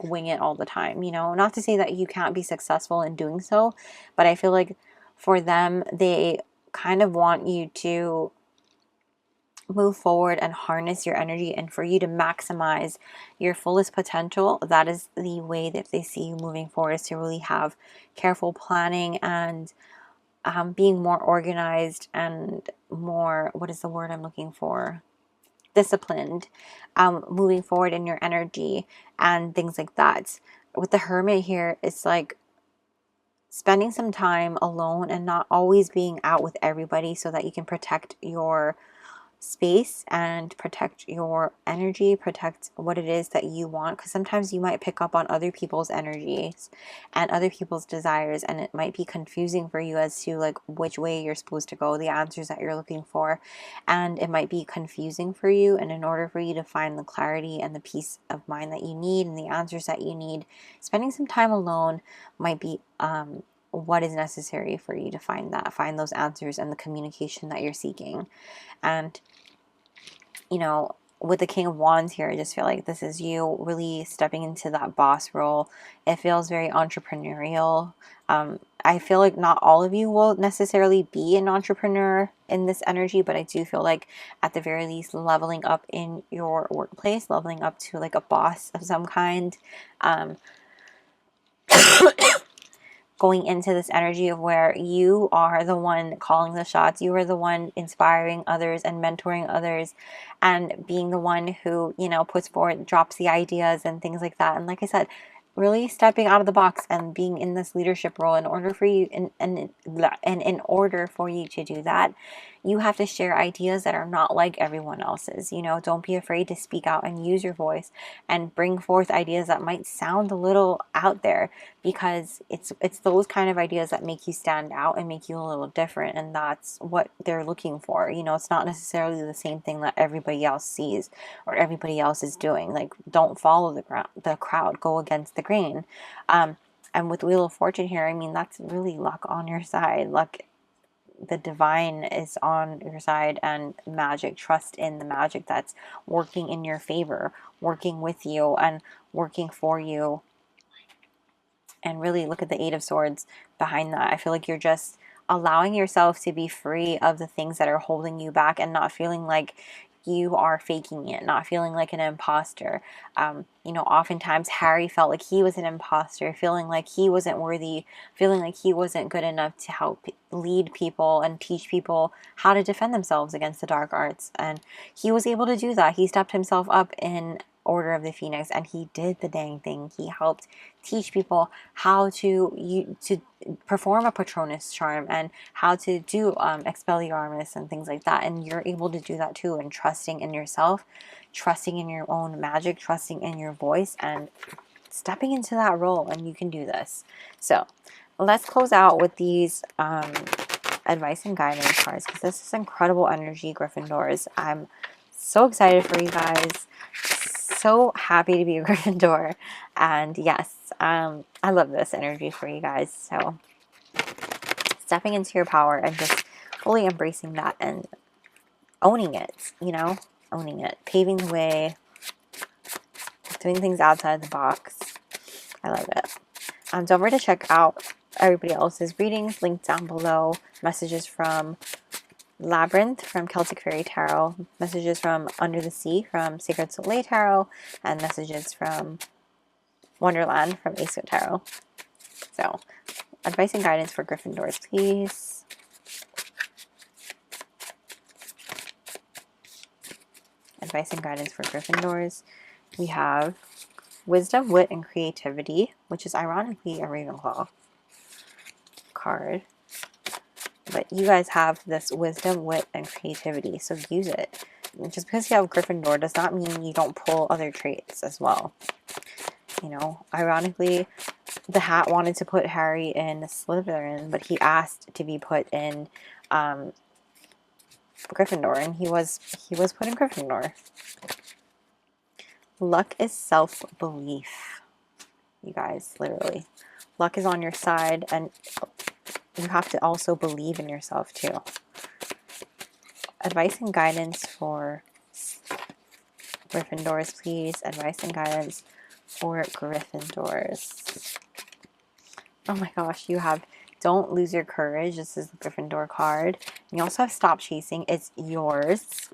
wing it all the time, you know. Not to say that you can't be successful in doing so, but I feel like for them, they kind of want you to move forward and harness your energy, and for you to maximize your fullest potential. That is the way that they see you moving forward, is to really have careful planning and being more organized and more, what is the word I'm looking for, disciplined, moving forward in your energy and things like that. With the Hermit here, it's like spending some time alone and not always being out with everybody, so that you can protect your space and protect your energy, protect what it is that you want, because sometimes you might pick up on other people's energies and other people's desires, and it might be confusing for you as to like which way you're supposed to go, the answers that you're looking for, and it might be confusing for you. And in order for you to find the clarity and the peace of mind that you need and the answers that you need, spending some time alone might be what is necessary for you to find those answers and the communication that you're seeking. And, you know, with the King of Wands here, I just feel like this is you really stepping into that boss role. It feels very entrepreneurial. I feel like not all of you will necessarily be an entrepreneur in this energy, but I do feel like at the very least leveling up in your workplace, leveling up to like a boss of some kind. Going into this energy of where you are the one calling the shots, you are the one inspiring others and mentoring others, and being the one who, you know, puts forward, drops the ideas and things like that. And like I said, really stepping out of the box and being in this leadership role. In order for you, and in order for you to do that, you have to share ideas that are not like everyone else's. You know, don't be afraid to speak out and use your voice and bring forth ideas that might sound a little out there, because it's those kind of ideas that make you stand out and make you a little different, and that's what they're looking for. You know, it's not necessarily the same thing that everybody else sees or everybody else is doing. Like, don't follow the crowd, go against the grain. And with Wheel of Fortune here, I mean, that's really luck on your side. Luck, the divine is on your side, and magic, trust in the magic that's working in your favor, working with you and working for you. And really look at the Eight of Swords behind that. I feel like you're just allowing yourself to be free of the things that are holding you back, and not feeling like you are faking it, not feeling like an imposter. You know, oftentimes Harry felt like he was an imposter, feeling like he wasn't worthy, feeling like he wasn't good enough to help lead people and teach people how to defend themselves against the dark arts. And he was able to do that. He stepped himself up in Order of the Phoenix, and he did the dang thing. He helped teach people how to perform a Patronus charm and how to do Expelliarmus and things like that. And you're able to do that too, and trusting in yourself, trusting in your own magic, trusting in your voice, and stepping into that role. And you can do this. So let's close out with these advice and guidance cards, because this is incredible energy, Gryffindors. I'm so excited for you guys. So happy to be a Gryffindor. And yes, I love this energy for you guys. So stepping into your power and just fully embracing that and owning it, you know, owning it, paving the way, doing things outside the box. I love it. Don't forget to check out everybody else's readings linked down below. Messages from Labyrinth from Celtic Fairy Tarot, messages from Under the Sea from Sacred Soleil Tarot, and messages from Wonderland from Ace of Tarot. So, advice and guidance for Gryffindors, please. Advice and guidance for Gryffindors. We have Wisdom, Wit, and Creativity, which is ironically a Ravenclaw card. But you guys have this wisdom, wit, and creativity, so use it. Just because you have Gryffindor does not mean you don't pull other traits as well. You know, ironically, the hat wanted to put Harry in Slytherin, but he asked to be put in Gryffindor, and he was put in Gryffindor. Luck is self-belief, you guys, literally. Luck is on your side, and you have to also believe in yourself too. Advice and guidance for Gryffindors, please. Advice and guidance for Gryffindors. Oh my gosh, you have don't lose your courage. This is the Gryffindor card. You also have stop chasing. It's yours.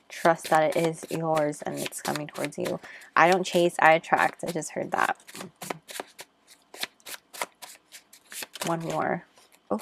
Trust that it is yours and it's coming towards you. I don't chase, I attract. I just heard that. One more. Oh.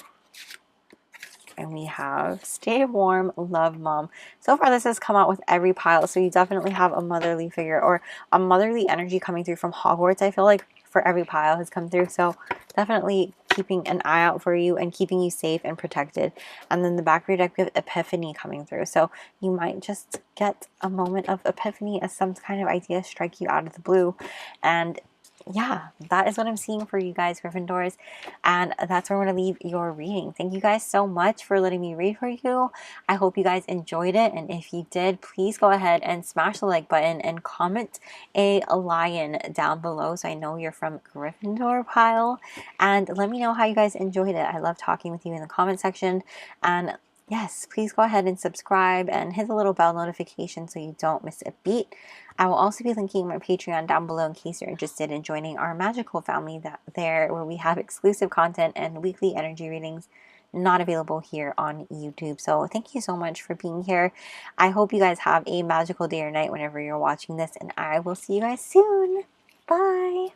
And we have stay warm, love mom. So far this has come out with every pile. So you definitely have a motherly figure or a motherly energy coming through from Hogwarts. I feel like for every pile has come through. So definitely keeping an eye out for you and keeping you safe and protected. And then the back of your deck, we have epiphany coming through. So you might just get a moment of epiphany as some kind of idea strike you out of the blue. And yeah, that is what I'm seeing for you guys, Gryffindors. And that's where I'm going to leave your reading. Thank you guys so much for letting me read for you. I hope you guys enjoyed it. And if you did, please go ahead and smash the like button and comment a lion down below so I know you're from Gryffindor pile. And let me know how you guys enjoyed it. I love talking with you in the comment section. And yes, please go ahead and subscribe and hit the little bell notification so you don't miss a beat. I will also be linking my Patreon down below in case you're interested in joining our Magickal family where we have exclusive content and weekly energy readings not available here on YouTube. So thank you so much for being here. I hope you guys have a magical day or night whenever you're watching this, and I will see you guys soon. Bye!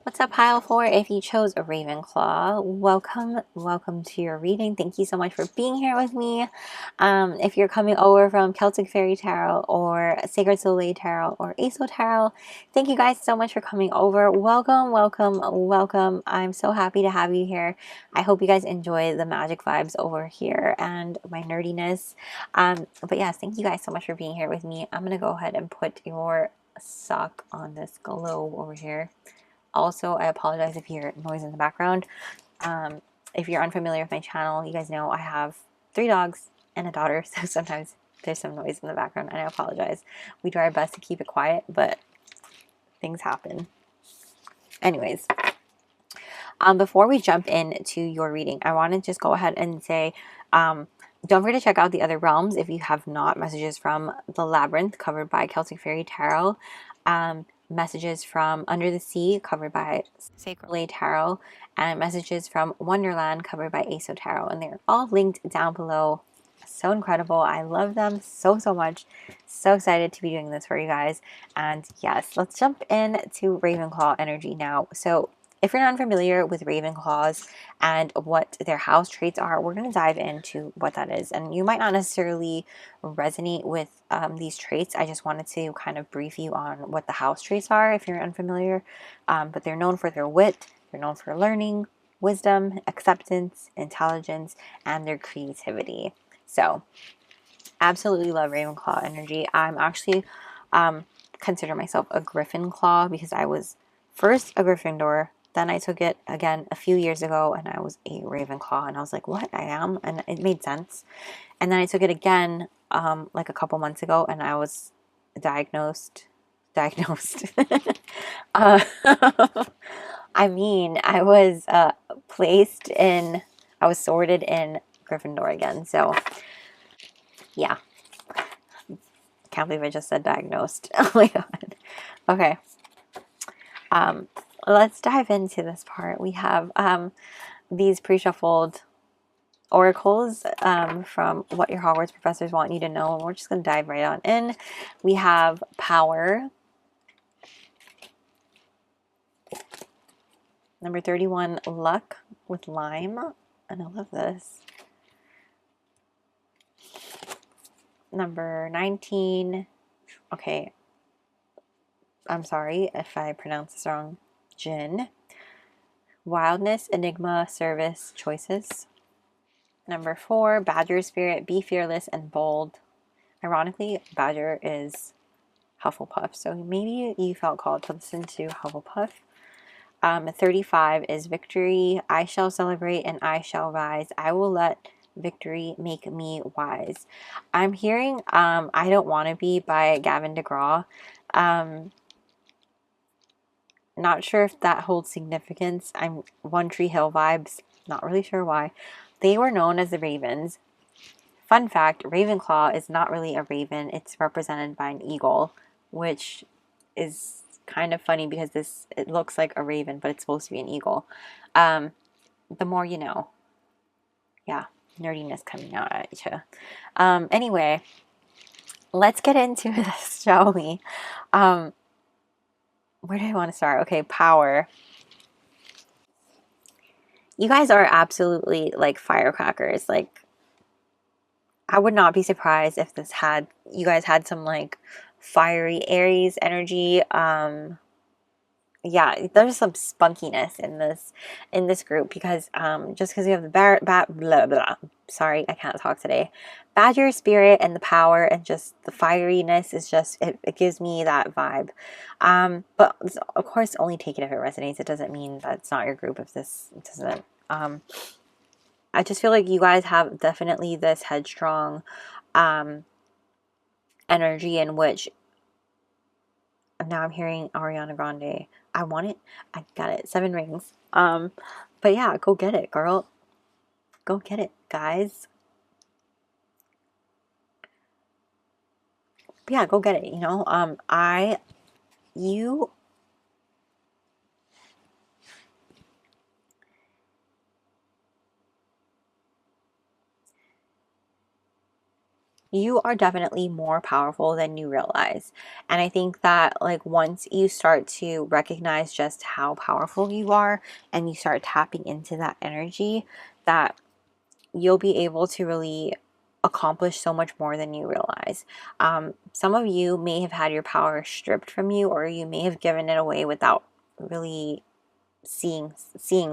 What's up, pile 4? If you chose a Ravenclaw, welcome to your reading. Thank you so much for being here with me. If you're coming over from Celtic Fairy Tarot or Sacred Soleil Tarot or Aso Tarot, thank you guys so much for coming over. Welcome. I'm so happy to have you here. I hope you guys enjoy the magic vibes over here and my nerdiness. But yes, thank you guys so much for being here with me. I'm gonna go ahead and put your sock on this globe over here. Also, I apologize if you hear noise in the background. If you're unfamiliar with my channel, you guys know I have 3 dogs and a daughter, so sometimes there's some noise in the background, and I apologize. We do our best to keep it quiet, but things happen. Anyways, before we jump into your reading, I want to just go ahead and say, don't forget to check out the other realms if you have not. Messages from the Labyrinth, covered by Celtic Fairy Tarot. Messages from Under the Sea, covered by Sacred Soleil Tarot, and messages from Wonderland, covered by Aso Tarot, and they're all linked down below. So incredible. I love them so much. So excited to be doing this for you guys. And yes, let's jump into Ravenclaw energy now. So if you're not familiar with Ravenclaws and what their house traits are, we're going to dive into what that is. And you might not necessarily resonate with these traits. I just wanted to kind of brief you on what the house traits are if you're unfamiliar. But they're known for their wit, they're known for learning, wisdom, acceptance, intelligence, and their creativity. So absolutely love Ravenclaw energy. I'm actually consider myself a Gryffindor because I was first a Gryffindor. Then I took it again a few years ago and I was a Ravenclaw, and I was like, what? I am? And it made sense. And then I took it again like a couple months ago, and I was diagnosed. I mean, I was I was sorted in Gryffindor again. So yeah, can't believe I just said diagnosed. Oh my god. Okay. Let's dive into this part. We have these pre-shuffled oracles from what your Hogwarts professors want you to know, and we're just going to dive right on in. We have power. Number 31, luck with lime, and I love this. Number 19, okay, I'm sorry if I pronounce this wrong, Jinn. Wildness, enigma, service, choices. Number 4, Badger spirit, be fearless and bold. Ironically, Badger is Hufflepuff. So maybe you felt called to listen to Hufflepuff. 35 is victory. I shall celebrate and I shall rise. I will let victory make me wise. I'm hearing I Don't Wanna Be by Gavin DeGraw. Not sure if that holds significance. I'm One Tree Hill vibes. Not really sure why. They were known as the Ravens. Fun fact, Ravenclaw is not really a raven. It's represented by an eagle, which is kind of funny because it looks like a raven, but it's supposed to be an eagle. The more you know. Yeah, nerdiness coming out at you. Anyway, let's get into this, shall we? Where do I want to start? Okay, power. You guys are absolutely like firecrackers. Like, I would not be surprised if you guys had some like fiery Aries energy. Yeah, there's some spunkiness in this group because just because you have the blah blah. Sorry, I can't talk today. Badger spirit and the power and just the fieriness is just it gives me that vibe. But of course, only take it if it resonates. It doesn't mean that it's not your group if this doesn't. I just feel like you guys have definitely this headstrong energy in which now I'm hearing Ariana Grande. I want it. I got it. 7 rings. But yeah, go get it, girl. Go get it, guys. But yeah, go get it, you know. You are definitely more powerful than you realize. And I think that like once you start to recognize just how powerful you are and you start tapping into that energy, that you'll be able to really accomplish so much more than you realize. Some of you may have had your power stripped from you, or you may have given it away without really seeing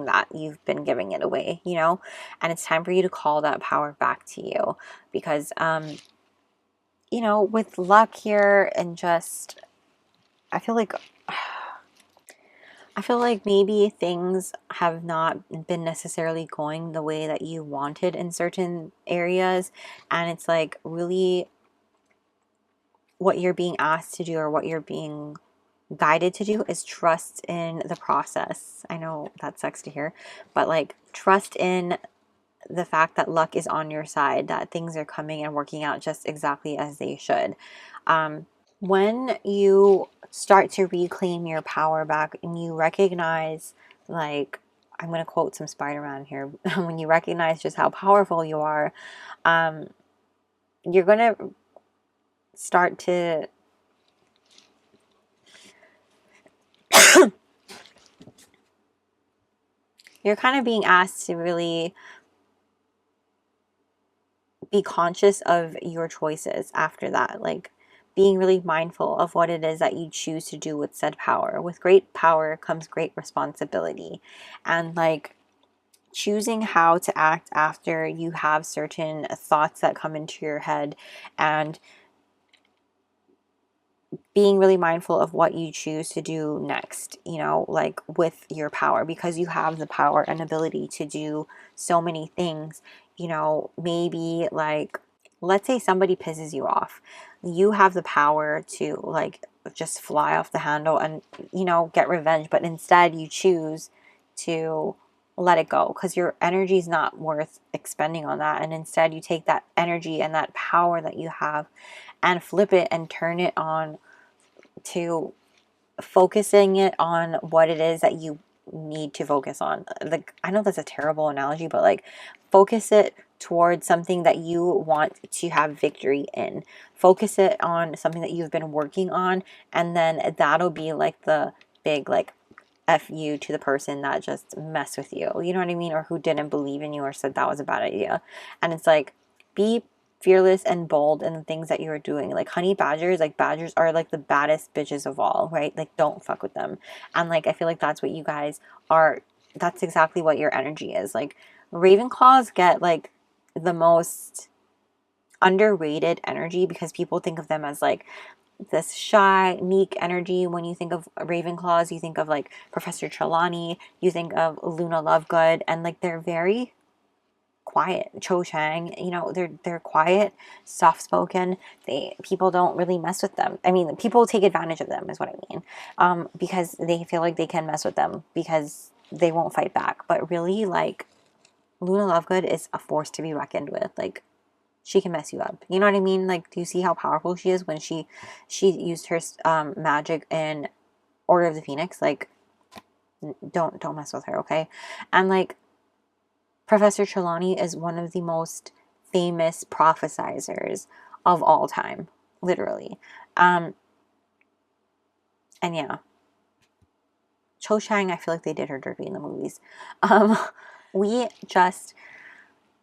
that you've been giving it away, you know. And it's time for you to call that power back to you, because you know, with luck here and just I feel like maybe things have not been necessarily going the way that you wanted in certain areas, and it's like really what you're being asked to do or what you're being guided to do is trust in the process. I know that sucks to hear, but like trust in the fact that luck is on your side, that things are coming and working out just exactly as they should. When you start to reclaim your power back and you recognize, like, I'm going to quote some Spider-Man here, when you recognize just how powerful you are, you're going to start to you're kind of being asked to really be conscious of your choices after that, like being really mindful of what it is that you choose to do with said power. With great power comes great responsibility, and like choosing how to act after you have certain thoughts that come into your head, and being really mindful of what you choose to do next, you know, like with your power, because you have the power and ability to do so many things. You know, maybe like, let's say somebody pisses you off. You have the power to like just fly off the handle and, you know, get revenge, but instead you choose to let it go because your energy is not worth expending on that. And instead you take that energy and that power that you have and flip it and turn it on to focusing it on what it is that you need to focus on. Like, I know that's a terrible analogy, but like focus it towards something that you want to have victory in. Focus it on something that you've been working on, and then that'll be like the big like F you to the person that just messed with you. You know what I mean? Or who didn't believe in you or said that was a bad idea. And it's like, be fearless and bold in the things that you are doing. Like honey badgers, like badgers are like the baddest bitches of all, right? Like don't fuck with them. And like I feel like that's what you guys are. That's exactly what your energy is. Like Ravenclaws get like the most underrated energy because people think of them as like this shy, meek energy. When you think of Ravenclaws, you think of like Professor Trelawney, you think of Luna Lovegood, and like they're very quiet. 𝒕𝒐𝒔𝒔, you know, they're quiet, soft-spoken. People don't really mess with them. I mean, people take advantage of them is what I mean. Because they feel like they can mess with them because they won't fight back. But really, like, Luna Lovegood is a force to be reckoned with. Like, she can mess you up. You know what I mean? Like, do you see how powerful she is when she used her magic in Order of the Phoenix? Like, don't mess with her, okay? And like, Professor Trelawney is one of the most famous prophesizers of all time, literally. And yeah, 𝒕𝒐𝒔, I feel like they did her dirty in the movies. We just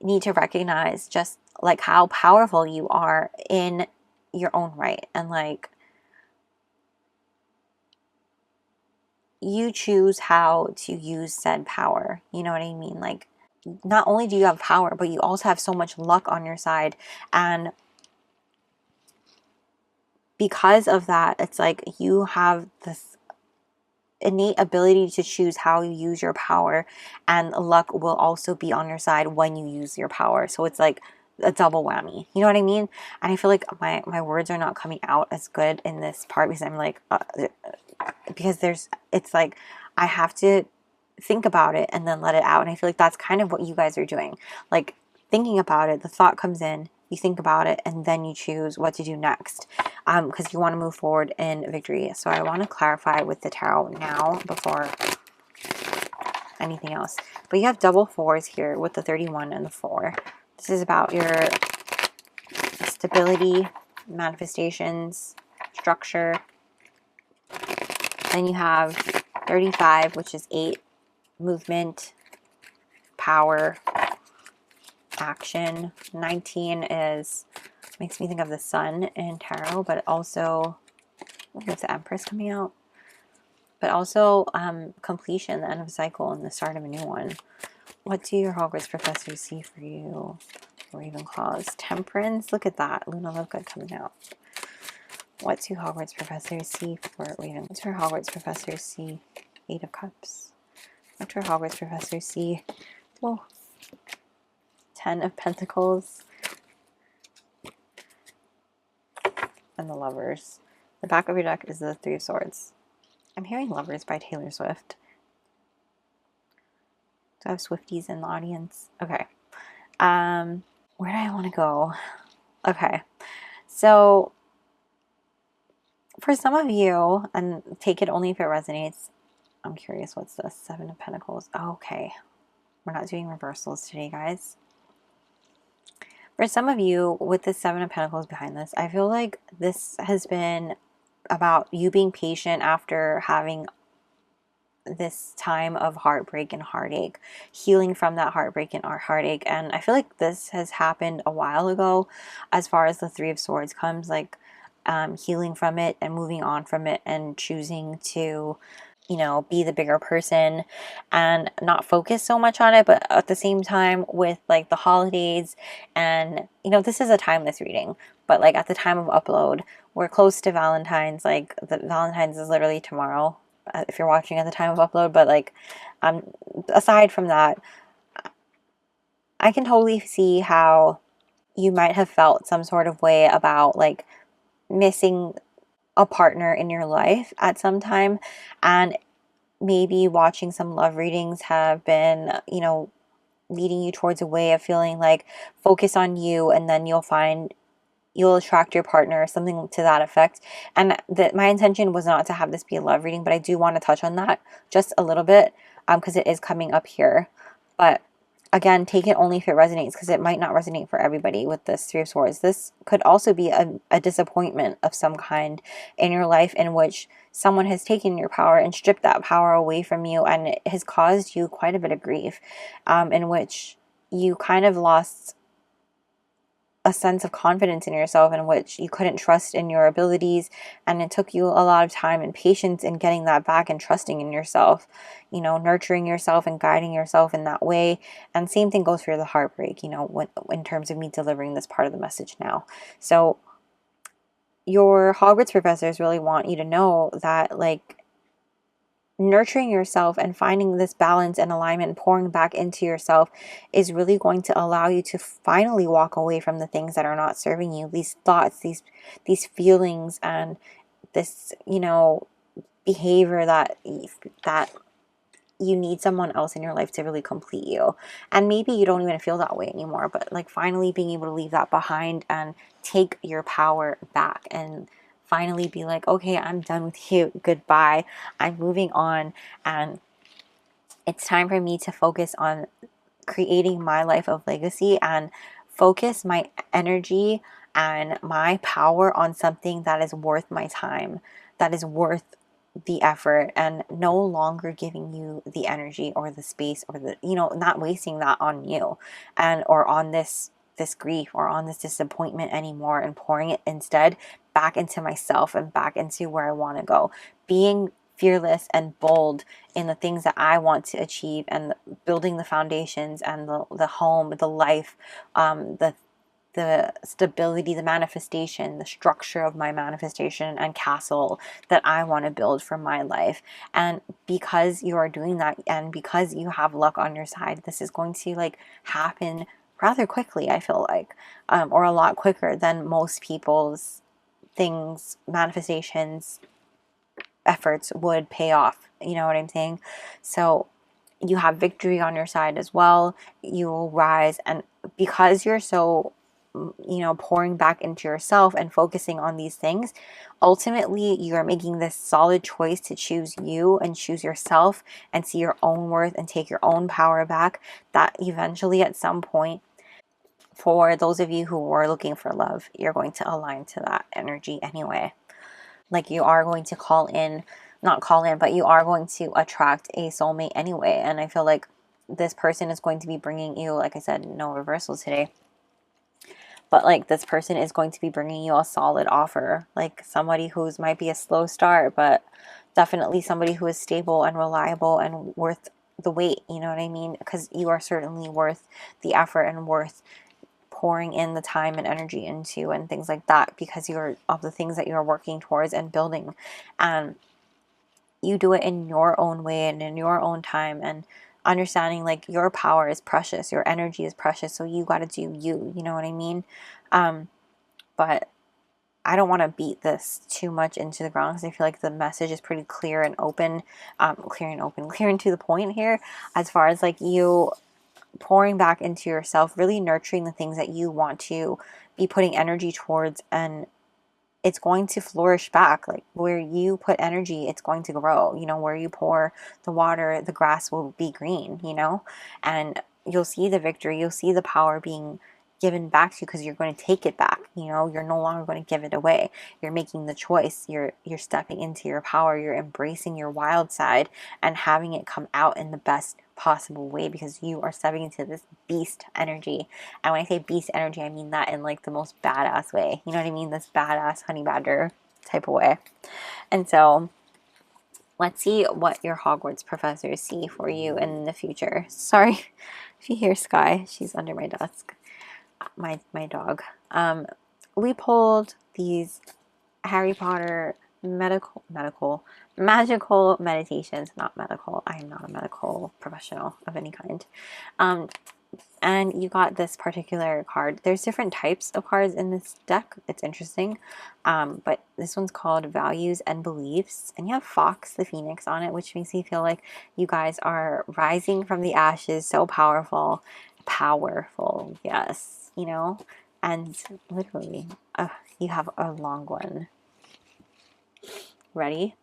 need to recognize just like how powerful you are in your own right, and like you choose how to use said power. You know what I mean? Like, not only do you have power, but you also have so much luck on your side. And because of that, it's like you have this innate ability to choose how you use your power, and luck will also be on your side when you use your power. So it's like a double whammy. You know what I mean? And I feel like my words are not coming out as good in this part because I'm like, because it's like I have to think about it and then let it out. And I feel like that's kind of what you guys are doing. Like, thinking about it, the thought comes in, you think about it, and then you choose what to do next, because you want to move forward in victory. So I want to clarify with the tarot now before anything else. But you have double fours here with the 31 and the 4. This is about your stability, manifestations, structure. Then you have 35, which is 8, movement, power, action. 19 makes me think of the sun in tarot, but also with the Empress coming out, but also completion, the end of a cycle and the start of a new one. What do your Hogwarts professors see for you, Ravenclaws? Temperance, look at that, Luna Lovegood coming out. What do Hogwarts professors see for Raven? What do her Hogwarts professors see? 8 of Cups. What do her Hogwarts professors see? Whoa. 10 of Pentacles. And the Lovers. The back of your deck is the 3 of Swords. I'm hearing Lovers by Taylor Swift. Do I have Swifties in the audience? Okay. Where do I want to go? Okay. So, for some of you, and take it only if it resonates, I'm curious, what's this? 7 of Pentacles. Oh, okay. We're not doing reversals today, guys. For some of you, with the 7 of Pentacles behind this, I feel like this has been about you being patient after having this time of heartbreak and heartache, healing from that heartbreak and heartache. And I feel like this has happened a while ago as far as the 3 of Swords comes, like healing from it and moving on from it and choosing to, you know, be the bigger person and not focus so much on it. But at the same time, with like the holidays, and you know, this is a timeless reading, but like at the time of upload, we're close to Valentine's. Like, the Valentine's is literally tomorrow if you're watching at the time of upload. But like, aside from that, I can totally see how you might have felt some sort of way about like missing a partner in your life at some time, and maybe watching some love readings have been, you know, leading you towards a way of feeling like focus on you, and then you'll attract your partner, something to that effect. And that my intention was not to have this be a love reading, but I do want to touch on that just a little bit because it is coming up here. But again, take it only if it resonates, because it might not resonate for everybody with this 3 of Swords. This could also be a disappointment of some kind in your life, in which someone has taken your power and stripped that power away from you, and it has caused you quite a bit of grief, in which you kind of lost a sense of confidence in yourself, in which you couldn't trust in your abilities, and it took you a lot of time and patience in getting that back and trusting in yourself, you know, nurturing yourself and guiding yourself in that way. And same thing goes for the heartbreak, you know, when in terms of me delivering this part of the message now. So your Hogwarts professors really want you to know that, like, nurturing yourself and finding this balance and alignment, pouring back into yourself, is really going to allow you to finally walk away from the things that are not serving you, these thoughts, these feelings, and this, you know, behavior that you need someone else in your life to really complete you. And maybe you don't even feel that way anymore, but like finally being able to leave that behind and take your power back and finally be like, okay, I'm done with you. Goodbye. I'm moving on. And it's time for me to focus on creating my life of legacy and focus my energy and my power on something that is worth my time, that is worth the effort, and no longer giving you the energy or the space or the, you know, not wasting that on you and or on this grief or on this disappointment anymore, and pouring it instead back into myself and back into where I want to go, being fearless and bold in the things that I want to achieve, and building the foundations and the home, the life, the stability, the manifestation, the structure of my manifestation and castle that I want to build for my life. And because you are doing that, and because you have luck on your side, this is going to like happen rather quickly, I feel like, or a lot quicker than most people's things, manifestations, efforts would pay off. You know what I'm saying? So you have victory on your side as well. You will rise, and because you're so, you know, pouring back into yourself and focusing on these things, ultimately you are making this solid choice to choose you and choose yourself and see your own worth and take your own power back, that eventually at some point, for those of you who are looking for love, you're going to align to that energy anyway. Like, you are going to not call in, but you are going to attract a soulmate anyway. And I feel like this person is going to be bringing you, like I said, no reversal today, but like this person is going to be bringing you a solid offer, like somebody who's might be a slow start, but definitely somebody who is stable and reliable and worth the wait. You know what I mean? Because you are certainly worth the effort and worth pouring in the time and energy into and things like that, because you're of the things that you're working towards and building, and you do it in your own way and in your own time, and understanding like your power is precious, your energy is precious, so you got to do you. You know what I mean? But I don't want to beat this too much into the ground, because I feel like the message is pretty clear and open, clear and to the point here, as far as like you pouring back into yourself, really nurturing the things that you want to be putting energy towards, and it's going to flourish back. Like, where you put energy, it's going to grow. You know, where you pour the water, the grass will be green, you know, and you'll see the victory, you'll see the power being given back to you, because you're going to take it back. You know, you're no longer going to give it away. You're making the choice. You're stepping into your power. You're embracing your wild side and having it come out in the best possible way, because you are stepping into this beast energy. And when I say beast energy, I mean that in like the most badass way. You know what I mean? This badass honey badger type of way. And so let's see what your Hogwarts professors see for you in the future. Sorry if you hear Sky, she's under my desk. My dog. We pulled these Harry Potter magical meditations. Not medical. I am not a medical professional of any kind. And you got this particular card. There's different types of cards in this deck. It's interesting. But this one's called Values and Beliefs. And you have Fox the Phoenix on it, which makes me feel like you guys are rising from the ashes. So powerful. Powerful. Yes. You know? And literally, you have a long one. Ready?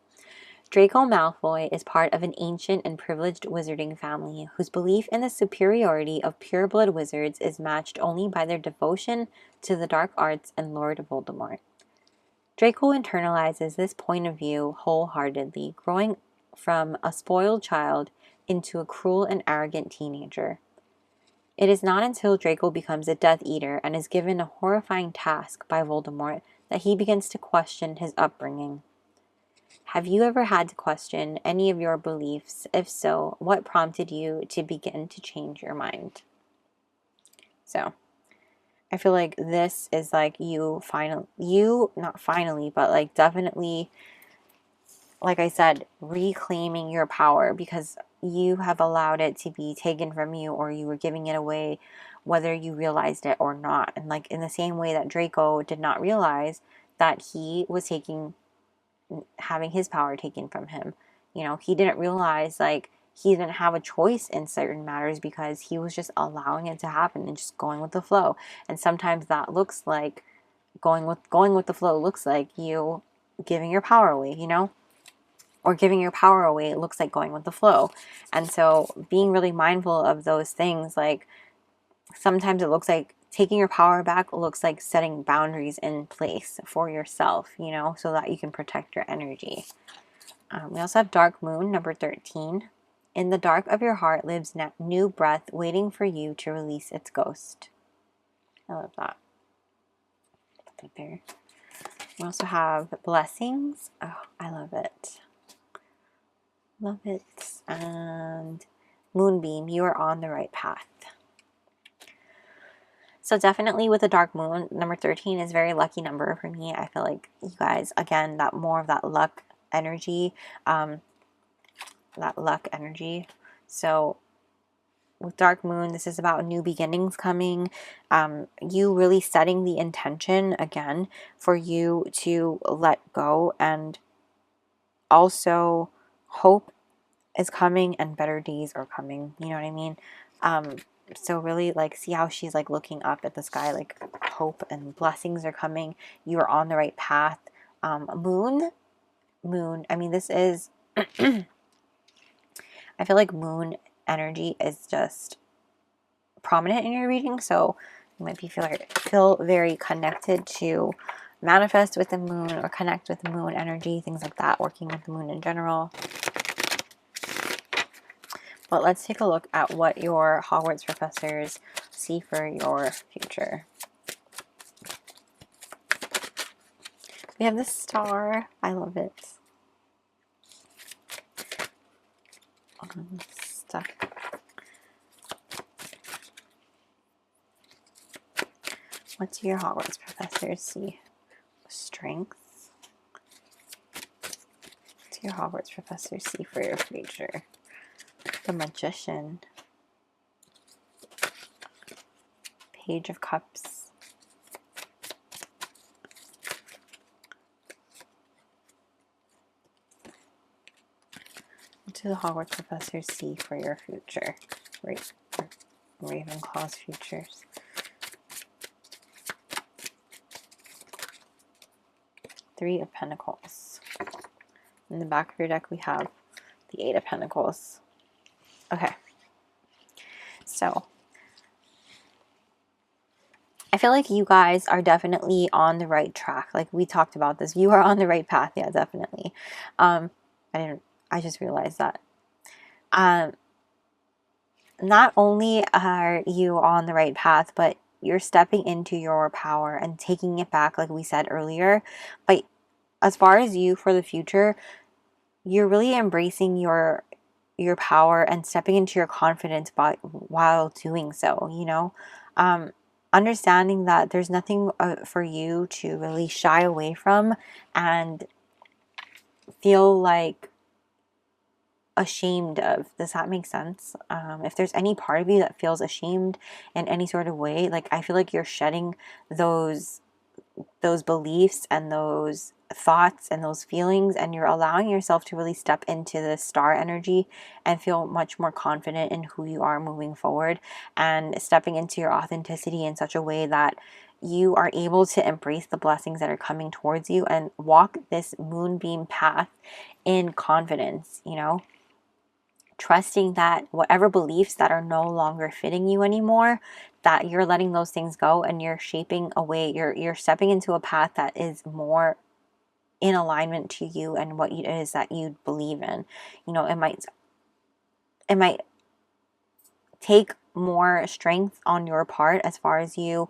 Draco Malfoy is part of an ancient and privileged wizarding family whose belief in the superiority of pureblood wizards is matched only by their devotion to the dark arts and Lord Voldemort. Draco internalizes this point of view wholeheartedly, growing from a spoiled child into a cruel and arrogant teenager. It is not until Draco becomes a Death Eater and is given a horrifying task by Voldemort that he begins to question his upbringing. Have you ever had to question any of your beliefs? If so, what prompted you to begin to change your mind? So, I feel like this is like not finally, but like definitely, like I said, reclaiming your power, because you have allowed it to be taken from you, or you were giving it away whether you realized it or not. And like in the same way that Draco did not realize that he was having his power taken from him. You know, he didn't realize like he didn't have a choice in certain matters, because he was just allowing it to happen and just going with the flow. And sometimes that looks like going with the flow looks like you giving your power away, you know? Or giving your power away, it looks like going with the flow. And so being really mindful of those things, like sometimes it looks like taking your power back looks like setting boundaries in place for yourself, you know, so that you can protect your energy. We also have Dark Moon, number 13. In the dark of your heart lives new breath waiting for you to release its ghost. I love that. Put that there. We also have Blessings. Oh, I love it. Love it. And Moonbeam, you are on the right path. So definitely with the Dark Moon, number 13 is a very lucky number for me. I feel like you guys, again, that more of that luck energy, So with Dark Moon, this is about new beginnings coming. You really setting the intention again for you to let go, and also hope is coming and better days are coming. You know what I mean? So really, like, see how she's like looking up at the sky, like hope and blessings are coming. You are on the right path. Moon. I mean, this is, I feel like moon energy is just prominent in your reading. So you might feel very connected to manifest with the moon, or connect with the moon energy, things like that, working with the moon in general. But let's take a look at what your Hogwarts professors see for your future. We have the star. I love it. Stuff. What do your Hogwarts professors see? Strength. What do your Hogwarts professors see for your future? The Magician. Page of Cups. What do the Hogwarts professors see for your future? Ravenclaw's futures. Three of Pentacles. In the back of your deck, we have the Eight of Pentacles. Okay. So I feel like you guys are definitely on the right track. Like we talked about this. You are on the right path. Yeah, definitely. I just realized that. Not only are you on the right path, but you're stepping into your power and taking it back, like we said earlier. But as far as you for the future, you're really embracing your power and stepping into your confidence while doing so, you know. Understanding that there's nothing for you to really shy away from and feel like ashamed of. Does that make sense? If there's any part of you that feels ashamed in any sort of way, like I feel like you're shedding those beliefs and those thoughts and those feelings, and you're allowing yourself to really step into the star energy and feel much more confident in who you are moving forward, and stepping into your authenticity in such a way that you are able to embrace the blessings that are coming towards you and walk this moonbeam path in confidence, you know, trusting that whatever beliefs that are no longer fitting you anymore, that you're letting those things go and you're shaping a way, you're stepping into a path that is more in alignment to you and what it is that you believe in. You know, it might take more strength on your part as far as you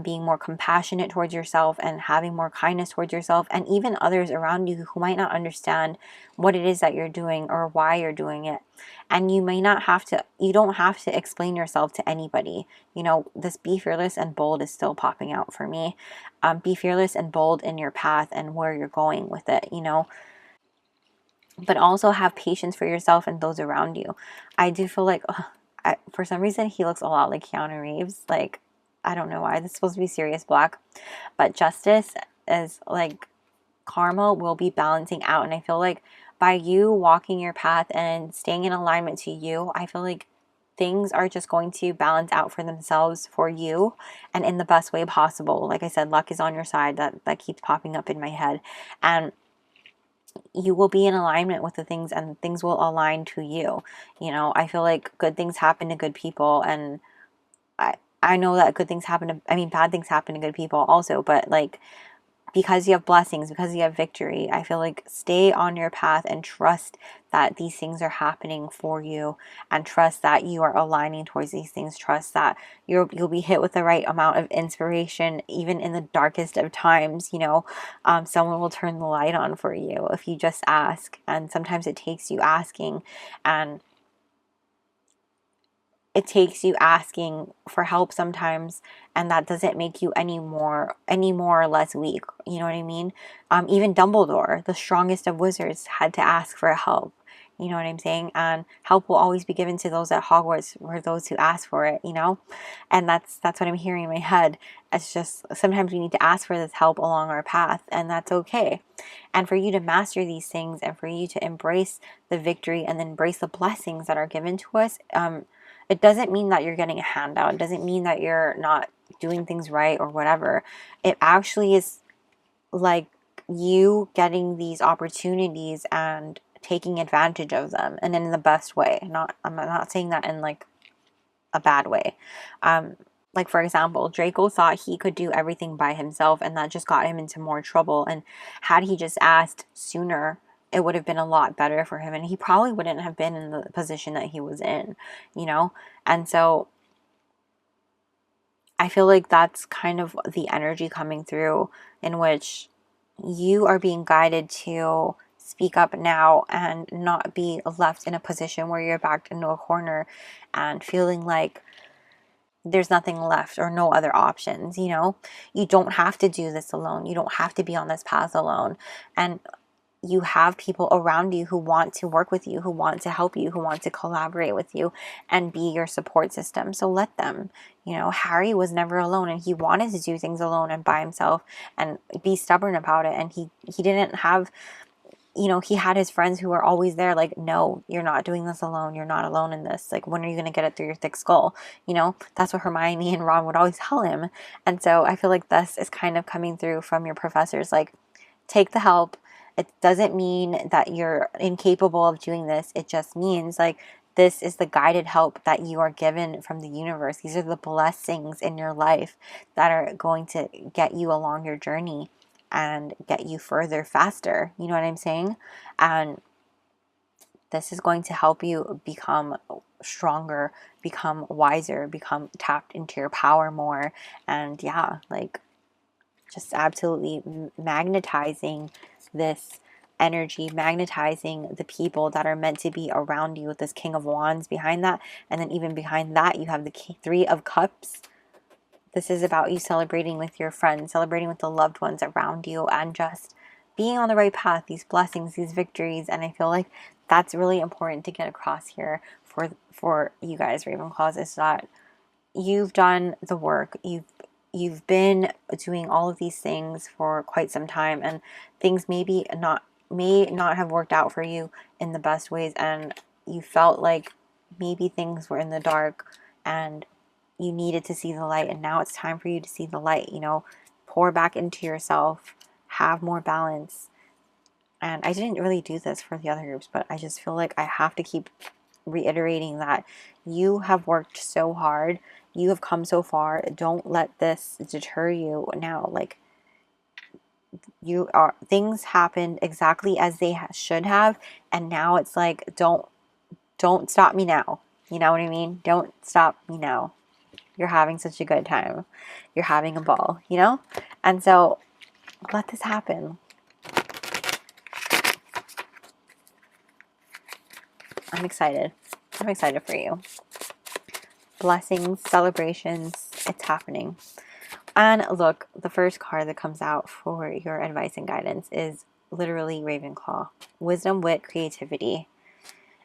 being more compassionate towards yourself and having more kindness towards yourself and even others around you who might not understand what it is that you're doing or why you're doing it. And you don't have to explain yourself to anybody. You know, this be fearless and bold is still popping out for me. Be fearless and bold in your path and where you're going with it, you know. But also have patience for yourself and those around you. I do feel like, for some reason, he looks a lot like Keanu Reeves. Like, I don't know why. This is supposed to be Sirius Black. But justice is like, karma will be balancing out. And I feel like by you walking your path and staying in alignment to you, I feel like things are just going to balance out for themselves for you and in the best way possible. Like I said, luck is on your side. That keeps popping up in my head. And you will be in alignment with the things and things will align to you. You know, I feel like good things happen to good people, and I know that bad things happen to good people also, but like, because you have blessings, because you have victory, I feel like stay on your path and trust that these things are happening for you, and trust that you are aligning towards these things. Trust that you'll be hit with the right amount of inspiration, even in the darkest of times. You know, someone will turn the light on for you if you just ask, and sometimes it takes you asking, and it takes you asking for help sometimes, and that doesn't make you any more or less weak. You know what I mean? Even Dumbledore, the strongest of wizards, had to ask for help. You know what I'm saying? And help will always be given to those at Hogwarts, or those who ask for it, you know? And that's what I'm hearing in my head. It's just sometimes we need to ask for this help along our path, and that's okay. And for you to master these things, and for you to embrace the victory and then embrace the blessings that are given to us, it doesn't mean that you're getting a handout. It doesn't mean that you're not doing things right or whatever. It actually is like you getting these opportunities and taking advantage of them, and in the best way. I'm not saying that in like a bad way. Like, for example, Draco thought he could do everything by himself, and that just got him into more trouble. And had he just asked sooner, it would have been a lot better for him, and he probably wouldn't have been in the position that he was in, you know? And so I feel like that's kind of the energy coming through, in which you are being guided to speak up now and not be left in a position where you're backed into a corner and feeling like there's nothing left or no other options. You know, you don't have to do this alone. You don't have to be on this path alone. And you have people around you who want to work with you, who want to help you, who want to collaborate with you and be your support system. So let them. You know, Harry was never alone, and he wanted to do things alone and by himself and be stubborn about it. And he didn't have, you know, he had his friends who were always there, like, no, you're not doing this alone. You're not alone in this. Like, when are you going to get it through your thick skull? You know, that's what Hermione and Ron would always tell him. And so I feel like this is kind of coming through from your professors. Like, take the help. It doesn't mean that you're incapable of doing this. It just means, like, this is the guided help that you are given from the universe. These are the blessings in your life that are going to get you along your journey and get you further faster. You know what I'm saying? And this is going to help you become stronger, become wiser, become tapped into your power more. And yeah, like, just absolutely magnetizing this energy, magnetizing the people that are meant to be around you with this King of Wands behind that. And then even behind that, you have the Three of Cups. This is about you celebrating with your friends, celebrating with the loved ones around you, and just being on the right path, these blessings, these victories. And I feel like that's really important to get across here for you guys, Ravenclaws, is that you've done the work. You've been doing all of these things for quite some time, and things may not have worked out for you in the best ways, and you felt like maybe things were in the dark and you needed to see the light, and now it's time for you to see the light. You know, pour back into yourself, have more balance. And I didn't really do this for the other groups, but I just feel like I have to keep reiterating that you have worked so hard, you have come so far. Don't let this deter you now. Like, things happened exactly as they should have, and now it's like, don't stop me now. You know what I mean? Don't stop me now. You're having such a good time. You're having a ball, you know? And so let this happen. I'm excited. I'm excited for you. Blessings, celebrations, it's happening. And look, the first card that comes out for your advice and guidance is literally Ravenclaw. Wisdom, wit, creativity.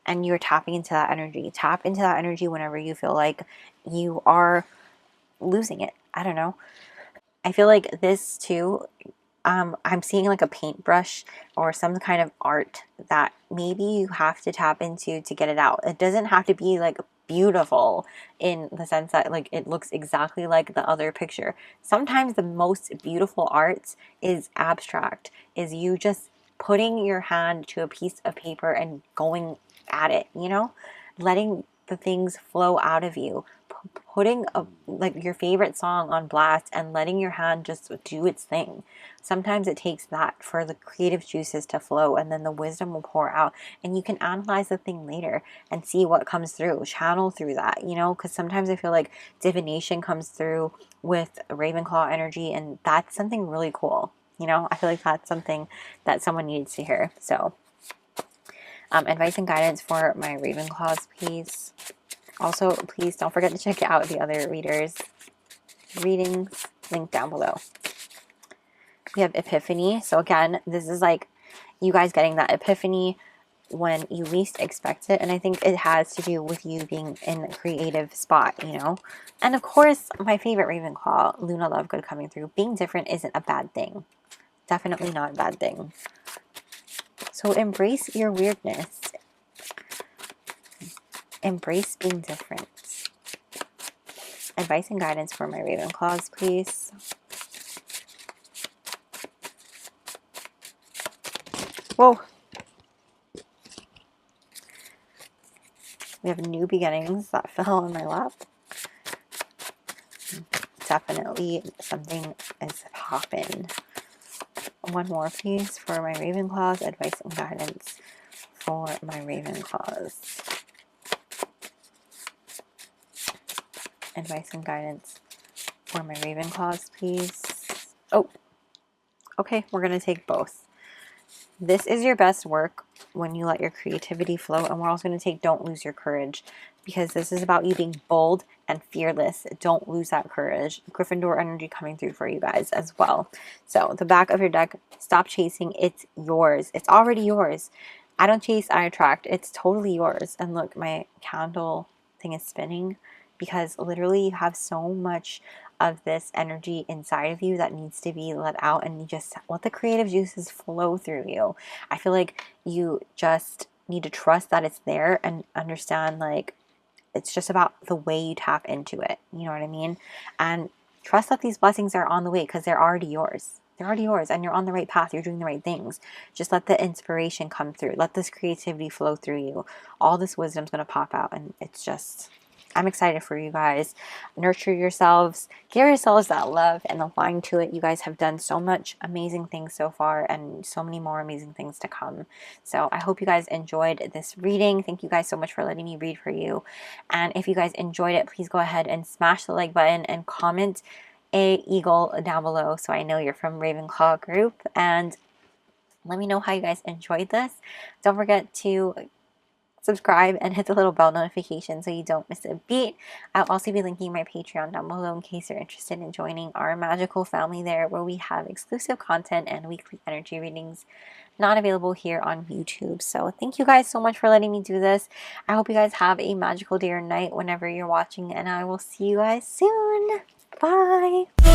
And you're tapping into that energy. Tap into that energy whenever you feel like you are losing it. I don't know. I feel like this too, I'm seeing like a paintbrush or some kind of art that maybe you have to tap into to get it out. It doesn't have to be like beautiful in the sense that like it looks exactly like the other picture. Sometimes the most beautiful art is abstract, is you just putting your hand to a piece of paper and going at it, you know, letting the things flow out of you, putting like your favorite song on blast and letting your hand just do its thing. Sometimes it takes that for the creative juices to flow, and then the wisdom will pour out, and you can analyze the thing later and see what comes through, channel through that, you know, because sometimes I feel like divination comes through with Ravenclaw energy, and that's something really cool, you know. I feel like that's something that someone needs to hear. So advice and guidance for my Ravenclaws, please. Also, please don't forget to check out the other readings linked down below. We have Epiphany. So again, this is like you guys getting that epiphany when you least expect it. And I think it has to do with you being in a creative spot, you know. And of course, my favorite Ravenclaw, Luna Lovegood, coming through. Being different isn't a bad thing. Definitely not a bad thing. So embrace your weirdness. Embrace being different. Advice and guidance for my Ravenclaws, please. Whoa. We have new beginnings that fell in my lap. Definitely something is popping. One more, please, for my Ravenclaws. Advice and guidance for my Ravenclaws. Advice and guidance for my Ravenclaws, please. Oh, okay, we're going to take both. This is your best work when you let your creativity flow, and we're also going to take don't lose your courage, because this is about you being bold and fearless. Don't lose that courage. Gryffindor energy coming through for you guys as well. So the back of your deck, stop chasing. It's yours. It's already yours. I don't chase, I attract. It's totally yours. And look, my candle thing is spinning because literally you have so much of this energy inside of you that needs to be let out, and you just let the creative juices flow through you. I feel like you just need to trust that it's there and understand like it's just about the way you tap into it. You know what I mean? And trust that these blessings are on the way because they're already yours. They're already yours and you're on the right path. You're doing the right things. Just let the inspiration come through. Let this creativity flow through you. All this wisdom's going to pop out, and it's just... I'm excited for you guys. Nurture yourselves. Give yourselves that love and align to it. You guys have done so much amazing things so far and so many more amazing things to come. So I hope you guys enjoyed this reading. Thank you guys so much for letting me read for you. And if you guys enjoyed it, please go ahead and smash the like button and comment a eagle down below so I know you're from Ravenclaw group. And let me know how you guys enjoyed this. Don't forget to subscribe and hit the little bell notification so you don't miss a beat. I'll also be linking my Patreon down below in case you're interested in joining our magical family there, where we have exclusive content and weekly energy readings not available here on YouTube. So thank you guys so much for letting me do this. I hope you guys have a magical day or night whenever you're watching, and I will see you guys soon. Bye!